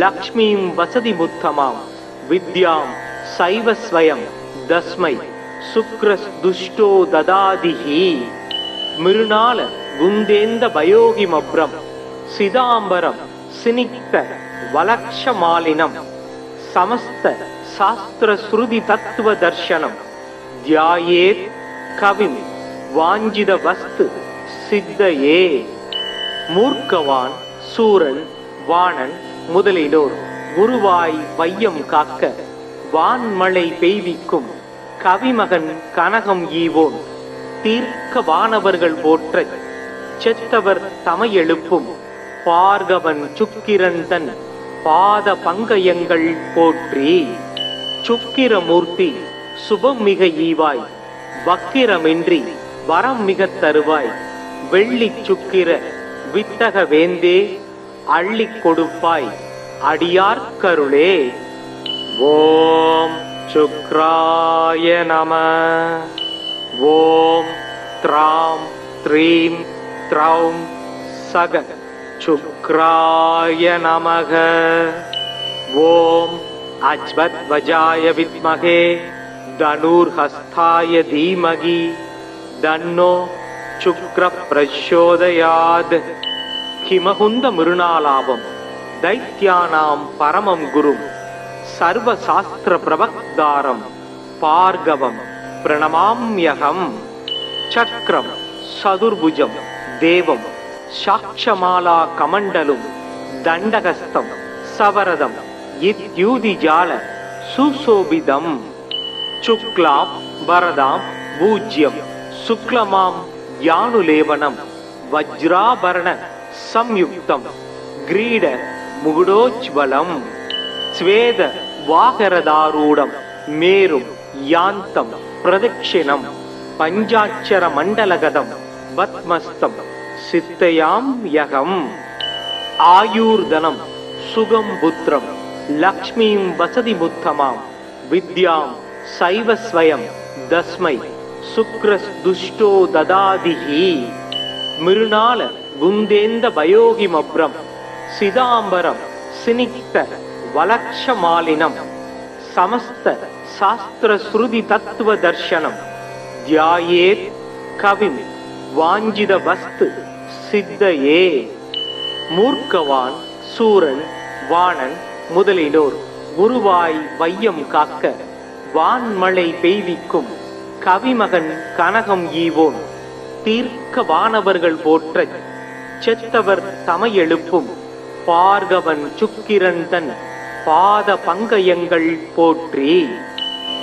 [SPEAKER 1] லக்ஷ்மீம் வசதி முத்தமாம் வித்யாம் சைவஸ்வயம் தஸ்மை சுக்ரஸ் துஷ்டோ ததாதிஹி. மிருணால குந்தேந்த பயோகிமப்ரம் சிதாம்பரம் சினிக்த வலக்ஷமாலினம் சமஸ்த சாஸ்திர ஸ்ருதி தத்துவ தர்சனம் தியாயேத் கவிம் வாஞ்சித வஸ்து சித்தையே. மூர்க்கவான் சூரன் வாணன் முதலினோர் உருவாய் வையம் காக்க வான்மழை பெய்விக்கும் கவிமகன் கனகம் ஈவோன் தீர்க்க வானவர்கள் போற்ற செத்தவர் தமையெழுப்பும் பார்கவன் சுக்கிரந்தன் பாத பங்கயங்கள் போற்றி. சுக்கிரமூர்த்தி சுபம் மிக ஈவாய், வக்கிரமின்றி வரம் மிக தருவாய், வெள்ளி சுக்கிர வித்தக வேந்தே அள்ளிக் கொடுப்பாய் அடியார்க்கருளே. ஓம் शुक्राय नमः। ॐ त्रां त्रीं त्रौं सग शुक्राय नमः। ॐ अज्वद्वजाय विद्महे धनुर्हस्ताय धीमहि तन्नो शुक्रः प्रचोदयात्। हिमहुन्द मृणालाभं दैत्यानां परमं गुरुं सर्वशास्त्र प्रवक्तारं भार्गवं प्रणमाम्यहं। चक्रं चतुर्भुजं देवं साक्षमाला कमण्डलुं दण्डहस्तं सवरदं इत्युदिजाल सुशोभितं। शुक्लां वरदां पूज्यं शुक्लमां यानुलेवनं वज्राभरण संयुक्तं ग्रीड मुकुटोज्ज्वलं। स्वेद वाकरदारूढं मेरुं यान्तं प्रदक्षिणं पञ्चाक्षर मण्डलगतं पद्मस्तं सिद्धयाम्यहम्। आयुर्धनं सुगं पुत्रं लक्ष्मीं वसतिमुत्तमां विद्यां सैव स्वयं तस्मै शुक्रस्दुष्टो ददातिः। मृणाल गुन्देन्द भयोगिमभ्रं सिदाम्बरं सिनिक्त वलक्षमालिनं समस्त शास्त्रश्रुति तत्त्वदर्शनं ध्यायेत् कविं वाञ्छितवस्तु सिद्धये। மூர்க்கவான் சூரன் வாணன் முதலினோர் குருவாய் வையம் காக்க வான்மழை பெய்விக்கும் கவிமகன் கனகம் ஈவோன் தீர்க்க வானவர்கள் போற்றச் செத்தவர் தமையெழுப்பும் பார்கவன் சுக்கிரந்தன் பாத பங்கயங்கள் போற்றி.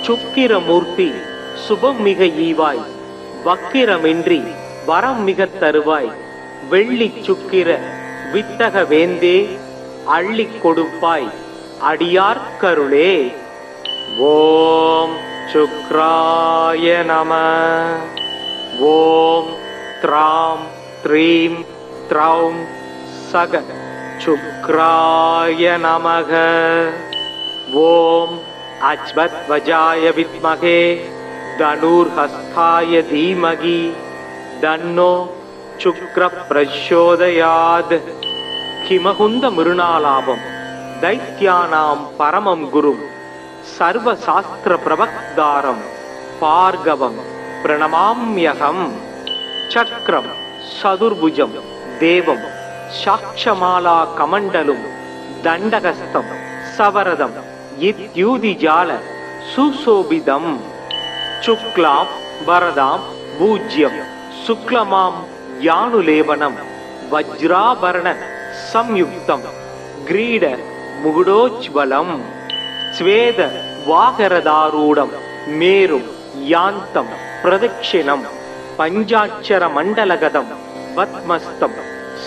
[SPEAKER 1] சுக்கிரமூர்த்தி சுபம் மிக ஈவாய் வக்கிரமின்றி வரம் மிக தருவாய் வெள்ளி சுக்கிர வித்தக வேந்தே அள்ளிக் கொடுப்பாய் அடியார்க்கருளே. ஓம் சுக்ராய நமः. ஓம் த்ராம் த்ரீம் த்ரௌம் சக சுக்ராய நமः. ஓம் அஜ்வத்வஜாய வித்மகே தனுர்ஹஸ்தாய தீமகி தன்னோ शुक्रः प्रचोदयात्. हिमहुन्द मृणालाभं दैत्यानां परमं गुरुं सर्वशास्त्र प्रवक्तारं भार्गवं प्रणमाम्यहम्. चक्रं चतुर्भुजं देवं साक्षमाला कमण्डलुं दण्डहस्तं सवरदं इत्युदिजाल सुशोभितं. शुक्लां वरदां पूज्यं शुक्लमां यानुलेवनं वज्राभरण संयुक्तं ग्रीड मुकुटोज्ज्वलं. स्वेद वाकरदारूढं मेरुं यान्तं प्रदक्षिणं पञ्चाक्षर मण्डलगतं पद्मस्तं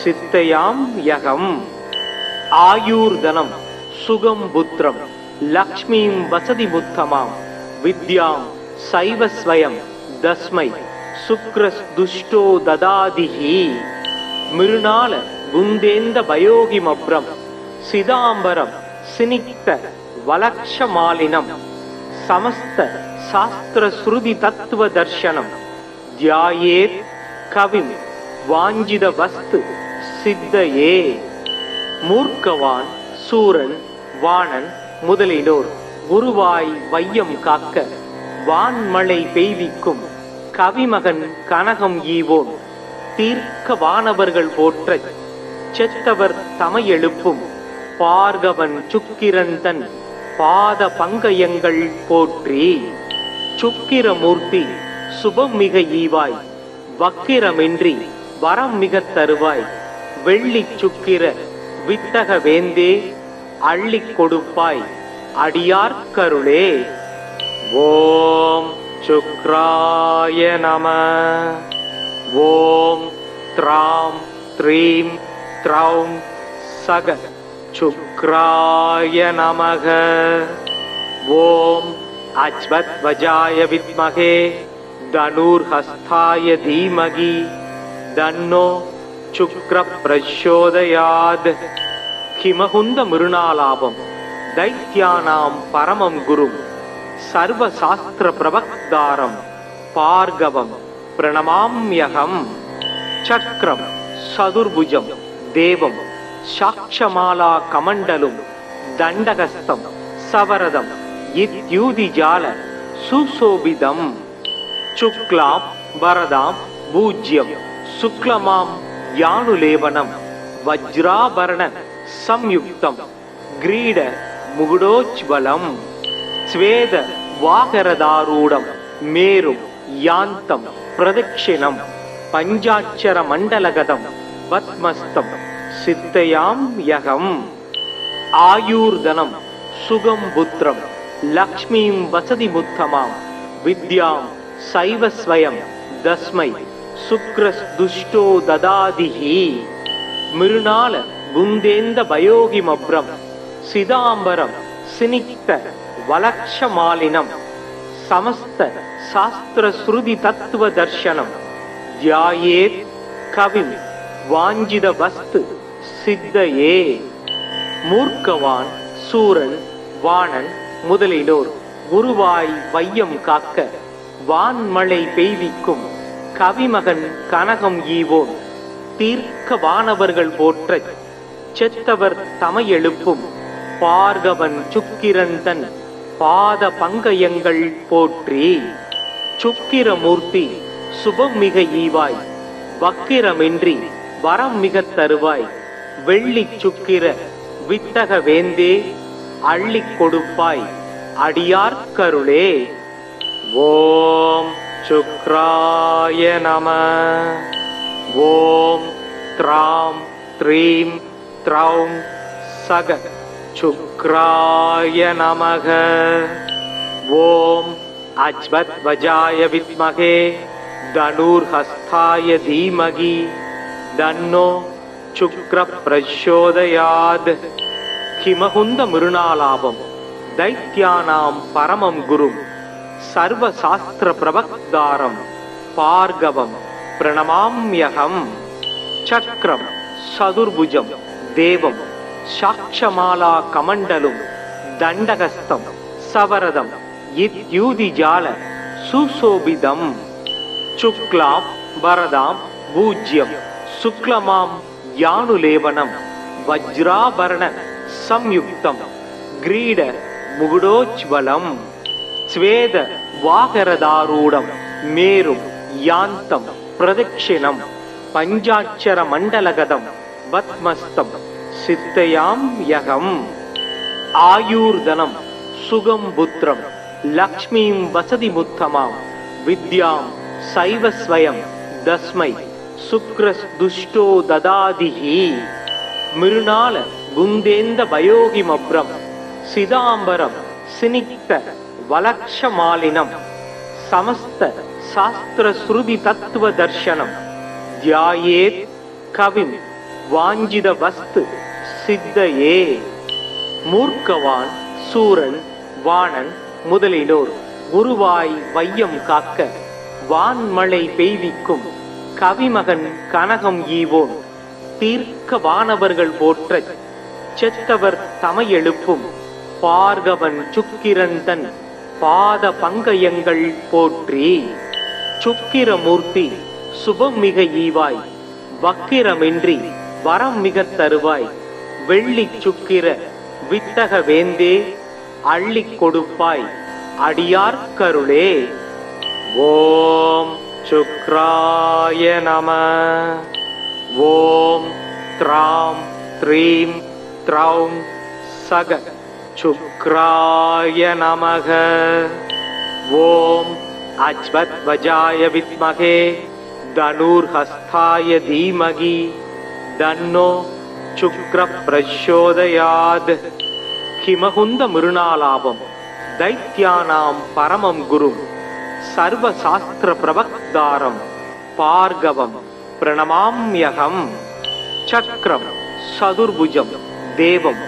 [SPEAKER 1] सिद्धयाम्यहम्. आयुर्धनं सुगं पुत्रं लक्ष्मीं वसतिमुत्तमां विद्यां सैव स्वयं तस्मै शुक्रस्दुष्टो ददातिः. मृणाल गुन्देन्द भयोगिमभ्रं सिदाम्बरं सिनिक्त वलक्षमालिनं समस्त शास्त्रश्रुति तत्त्वदर्शनं ध्यायेत् कविं वाञ्छितवस्तु सिद्धये. மூர்க்கவான் சூரன் வாணன் முதலினோர் குருவாய் வையம் காக்க வான்மழை பெய்விக்கும் கவிமகன் கனகம் ஈவோன் தீர்க்க வானவர்கள் போற்றச் செத்தவர் தமையெழுப்பும் பார்கவன் சுக்கிரந்தன் பாத பங்கயங்கள் போற்றி. சுக்கிரமூர்த்தி சுபம் மிக ஈவாய் வக்கிரமின்றி வரம் மிக தருவாய் வெள்ளி சுக்கிர வித்தக வேந்தே அள்ளிக் கொடுப்பாய் அடியார்க்கருளே. ஓம் शुक्राय नमः. ओम त्रां त्रीं त्रौं सग शुक्राय नमः. ओम अज्वद्वजाय विद्महे धनुर्हस्ताय धीमहि तन्नो शुक्रः प्रचोदयात्. हिमहुन्द मृणालाभं दैत्यानां परमं गुरुं சர்வசாஸ்திர பிரபக்தாரம் பார்கவம் பிரணமாம்யகம். சக்ரம் சதுர்புஜம் தேவம் சாக்ஷமாலா கமண்டலும் தண்டகஸ்தம் சவரதம் இத்யூதிஜால சுசோபிதம். சுக்லாம் வரதாம் பூஜ்யம் சுக்லமாம் யானுலேவனம் வஜ்ராபரண சம்யுக்தம் கிரீட முகுடோஜ்வலம். ஸ்வேத வாகரதாரூடம் மேரும் யாந்தம் பிரதக்ஷிணம் பஞ்சாட்சர மண்டலகதம் பத்மஸ்தம் சித்தயாம் யகம். ஆயூர்தனம் சுகம் புத்திரம் லக்ஷ்மீம் வசதி முத்தமாம் வித்யாம் சைவஸ்வயம் தஸ்மை சுக்ரஸ் துஷ்டோ ததாதிஹி. மிருணால குந்தேந்த பயோகிமப்ரம் சிதாம்பரம் சினிக்த வலக்ஷமாலினம் சமஸ்த சாஸ்திர ஸ்ருதி தத்துவ தர்சனம் தியாயேத் கவிம் வாஞ்சித வஸ்து சித்தையே. மூர்க்கவான் சூரன் வாணன் முதலிலோர் குருவாய் வையம் காக்க வான்மழை பெய்விக்கும் கவிமகன் கனகம் ஈவோன் தீர்க்க வானவர்கள் போற்றச் செத்தவர் தமையெழுப்பும் பார்கவன் சுக்கிரந்தன் பாத பங்கயங்கள் போற்றி. சுக்கிரமூர்த்தி சுபம் மிக ஈவாய் வக்கிரமின்றி வரம் மிகத் தருவாய் வெள்ளி சுக்கிர வித்தக வேந்தே அள்ளிக் கொடுப்பாய் அடியார்க்கருளே. ஓம் சுக்ராய நம. ஓம் த்ராம் த்ரீம் த்ரௌம் சக சுக்ராய நமக. ஓம் அஜ்வத்வஜாய வித்மகே தனுர்ஹஸ்தாய தீமகி தன்னோ சுக்ர பிரச்சோதயாத். ஹிமகுந்த மிருணாலாபம் தைத்யானாம் பரமம் குரும் சர்வசாஸ்திர பிரபக்தாரம் பார்கவம் பிரணமாம்யகம். சக்ரம் சதுர்புஜம் தேவம் சாக்ஷமாலா கமண்டலும் தண்டகஸ்தம் சவரதம் இத்யூதிஜால சுசோபிதம். சுக்லாம் வரதாம் பூஜ்யம் சுக்லமாம் யானுலேவனம் வஜ்ராபரண சம்யுக்தம் கிரீட முகுடோஜ்வலம். ஸ்வேத வாகரதாரூடம் மேரும் யாந்தம் பிரதக்ஷிணம் பஞ்சாட்சர மண்டலகதம் பத்மஸ்தம் சித்தயாம் யகம். ஆயூர்தனம் சுகம் புத்திரம் லக்ஷ்மீம் வசதி முத்தமாம் வித்யாம் சைவஸ்வயம் தஸ்மை சுக்ரஸ் துஷ்டோ ததாதிஹி. மிருணால குந்தேந்த பயோகிமப்ரம் சிதாம்பரம் சினிக்த வலக்ஷமாலினம் சமஸ்த சாஸ்திர ஸ்ருதி தத்துவ தர்சனம் தியாயேத் கவிம் வாஞ்சித வஸ்து சித்தையே. மூர்க்கவான் சூரன் வாணன் முதலிலோர் குருவாய் வையம் காக்க வான்மழை பெய்விக்கும் கவிமகன் கனகம் ஈவோன் தீர்க்க வானவர்கள் போற்றச் செத்தவர் தமையெழுப்பும் பார்கவன் சுக்கிரந்தன் பாத பங்கயங்கள் போற்றி. சுக்கிரமூர்த்தி சுபம் மிக ஈவாய் வக்கிரமின்றி வரம் மிகத் தருவாய் வெள்ளி சுக்கிர வித்தக வேந்தே அள்ளிக் கொடுப்பாய் அடியார்க்கருளே. ஓம் சுக்ராய நம. ஓம் த்ராம் த்ரீம் த்ரௌம் சக சுக்ராய நமக. ஓம் அஜ்வத்வஜாய வித்மகே தனுர்ஹஸ்தாய தீமகி தன்னோ சுக்ர பிரச்சோதயாத். ஹிமகுந்த மிருணாலாபம் தைத்யானாம் பரமம் குரும் சர்வசாஸ்திர பிரபக்தாரம் பார்கவம் பிரணமாம்யகம். சக்ரம் சதுர்புஜம் தேவம்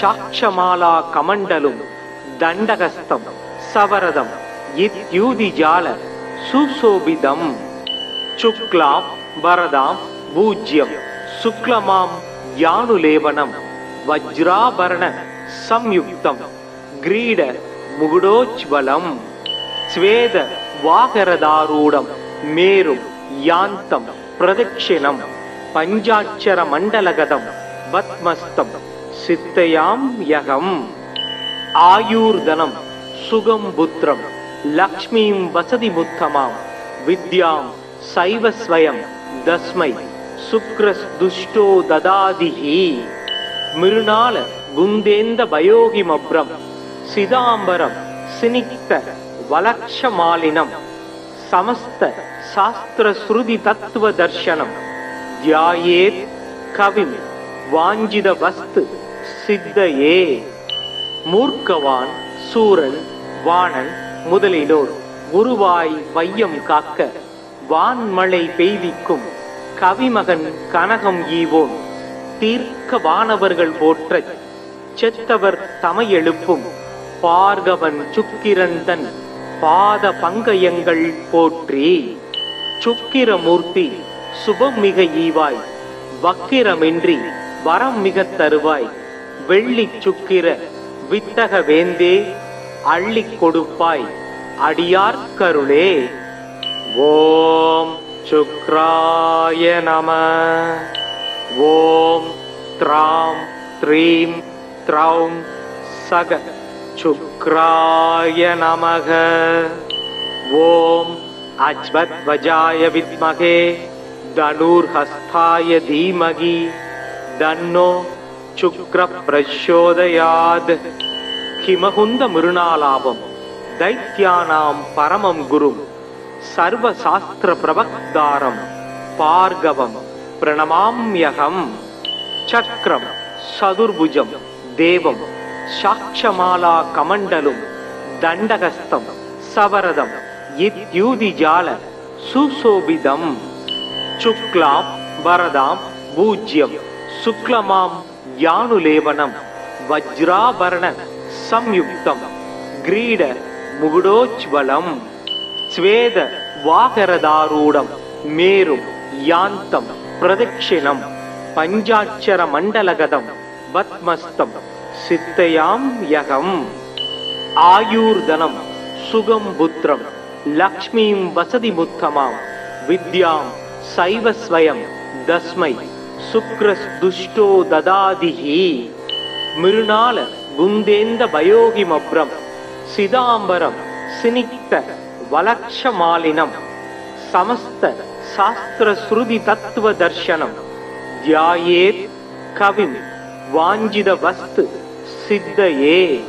[SPEAKER 1] சாக்ஷமாலா கமண்டலும் தண்டகஸ்தம் சவரதம் இத்யூதிஜால சுசோபிதம். சுக்லாம் வரதாம் பூஜ்யம் சுக்லமாம் யானுலேவனம் வஜ்ராபரண சம்யுக்தம் கிரீட मुगुडोज्ज्वलम् स्वेद वागरदारूढं मेरुं यान्तं प्रदक्षिणं पञ्चाक्षरमण्डलगतं वत्मस्तं सिद्धयाम्यहम् आयुर्धनं सुगं पुत्रं लक्ष्मीं वसतिमुत्तमां विद्यां सैव स्वयं तस्मै शुक्रस्दुष्टो ददादिः मृणाल गुन्देन्द भयोगिमभ्रं सिदाम्बरं सिनिक्त वलक्षमालिनं समस्त शास्त्रश्रुति तत्त्वदर्शनं ध्यायेत् कविं वाञ्छितवस्तु सिद्धये மூர்க்கவான் சூரன் வாணன் முதலிலோர் உருவாய் வையம் காக்க வான்மழை பெய்விக்கும் கவிமகன் கனகம் ஈவோன் தீர்க்க வானவர்கள் போற்றச் செத்தவர் தமையெழுப்பும் பார்கவன் சுக்கிரந்தன் பாத பங்கயங்கள் போற்றி சுக்கிரமூர்த்தி சுபம் மிக ஈவாய் வக்கிரமின்றி வரம் மிகத் தருவாய் வெள்ளி சுக்கிர வித்தக வேந்தே அள்ளிக் கொடுப்பாய் அடியார்க்கருளே. ஓம் சுக்ராய நம. ஓம் த்ராம் த்ரீம் த்ரௌம் சக சுக்ராய நமக. ஓம் அஜ்வத்வஜாய வித்மகே தனுர்ஹஸ்தாய தீமகி தன்னோ சுக்ர பிரச்சோதயாத். கிமகுந்த மிருணாலாபம் தைத்யானாம் பரமம் குரும் சர்வசாஸ்திர பிரவக்தாரம் பார்கவம் பிரணமாம்யகம். சக்ரம் சதுர்புஜம் தேவம் சாட்சமாலா கமண்டலும் தண்டகஸ்தம் சவரதம் இத்யூதிஜால சுசோபிதம். சுக்லாம் வரதாம் பூஜ்யம் சுக்லமாம் யானுலேவனம் வஜ்ராபரண சம்யுக்தம் கிரீட முகுடோஜ்வலம் ஸ்வேத வாகரதாரூடம் மேரும் யாந்தம் பிரதட்சிணம் பஞ்சாட்சர மண்டலகதம் வத்மஸ்தம் சித்தயாம் யகம். ஆயுர்தனம் சுகம் புத்திரம் லக்ஷ்மீம் வசதிமுத்தமாம் வித்யாம் சைவ ஸ்வயம் தஸ்மை சுக்ரஸ்துஷ்டோ ததாதிஹி மிருணால குந்தேந்த பயோகிமப்ரம் சிதாம்பரம் சினிக்த வலக்ஷமாலினம் சமஸ்த சாஸ்திரஸ்ருதி தத்துவ தர்சனம் தியாயேத் கவிம் வாஞ்சித வஸ்து சித்தயே.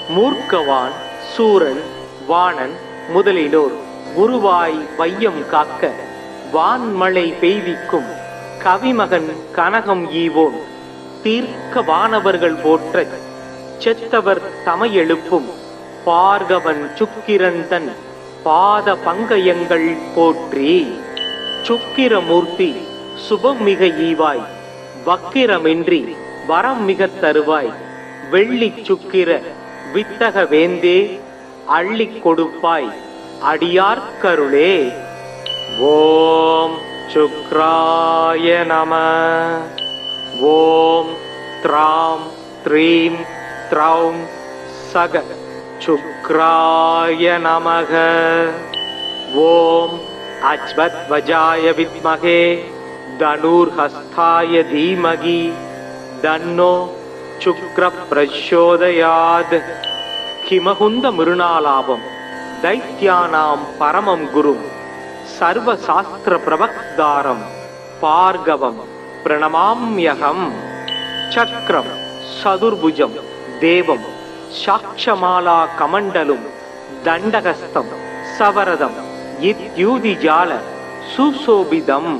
[SPEAKER 1] மூர்க்கவான் சூரன் வாணன் முதலிலோர் குருவாய் வையம் காக்க வான்மழை பெய்விக்கும் கவிமகன் கனகம் ஈவோன் தீர்க்க வானவர்கள் போற்றச் செத்தவர் தமையெழுப்பும் பார்கவன் சுக்கிரந்தன் பாத பங்கயங்கள் போற்றி சுக்கிரமூர்த்தி சுபம் மிக ஈவாய் வக்கிரமின்றி வரம் மிகத் தருவாய் வெள்ளி சுக்கிர வித்தக வேந்தே அள்ளிக் கொடுப்பாய் அடியார்க்கருளே. ஓம் சுக்ராய நம. ஓம் த்ராம் த்ரீம் த்ரௌம் சக சுக்ராய நமக. ஓம் அஜ்வத்வஜாய வித்மகே தனுர்ஹஸ்தாய தீமகி தன்னோ சுக்ர பிரச்சோதயாத். கிமகுந்த மிருணாலாபம் தைத்யானாம் பரமம் குரும் சர்வசாஸ்திர பிரவக்தாரம் பார்கவம் பிரணமாம்யகம். சக்ரம் சதுர்புஜம் தேவம் சாட்சமாலா கமண்டலும் தண்டகஸ்தம் சவரதம் இத்யூதிஜால சுசோபிதம்.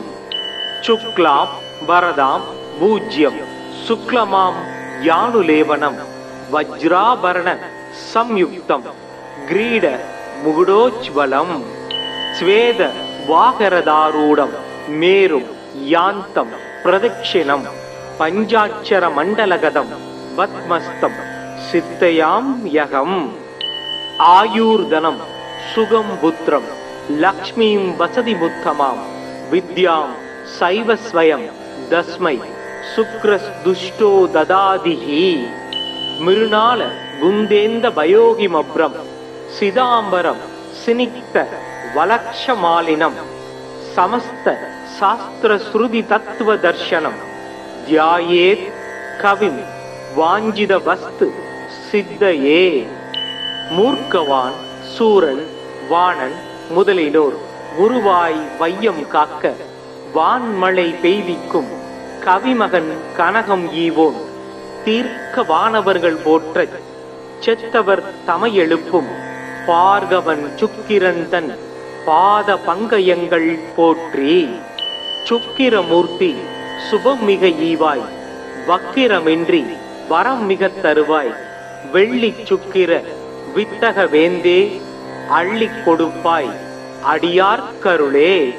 [SPEAKER 1] சுக்லாம் வரதாம் பூஜ்யம் சுக்லமாம் யானுலேவனம் வஜ்ராபரண சம்யுக்தம் கிரீட முகுடோஜ்வலம் ஸ்வேத வாகரதாரூடம் மேரும் யாந்தம் பிரதட்சிணம் பஞ்சாட்சர மண்டலகதம் வத்மஸ்தம் சித்தயாம் யகம். ஆயுர்தனம் சுகம் புத்திரம் லக்ஷ்மீம் வசதிமுத்தமாம் வித்யாம் சைவ ஸ்வயம் தஸ்மை சுக்ரஸ்துஷ்டோ ததாதிஹி மிருணால குந்தேந்த பயோகிமப்ரம் சிதாம்பரம் சினிக்த வலக்ஷமாலினம் சமஸ்த சாஸ்திர ஸ்ருதி தத்துவ தர்ஷனம் தியாயேத் கவிம் வாஞ்சித வஸ்து சித்தையே. மூர்க்கவான், சூரன், வாணன் முதலினோர் குருவாய் வையம் காக்க வான்மழை பெய்விக்கும் கவிமகன் கனகம் ஈவோன் தீர்க்க வானவர்கள் போற்றச் செத்தவர் தமையெழுப்பும் பார்கவன் சுக்கிரந்தன் பாத பங்கயங்கள் போற்றி. சுக்கிரமூர்த்தி சுபம் மிக ஈவாய், வக்கிரமின்றி வரம் மிகத் தருவாய், வெள்ளி சுக்கிர வித்தக வேந்தே அள்ளிக் கொடுப்பாய் அடியார்க்கருளே.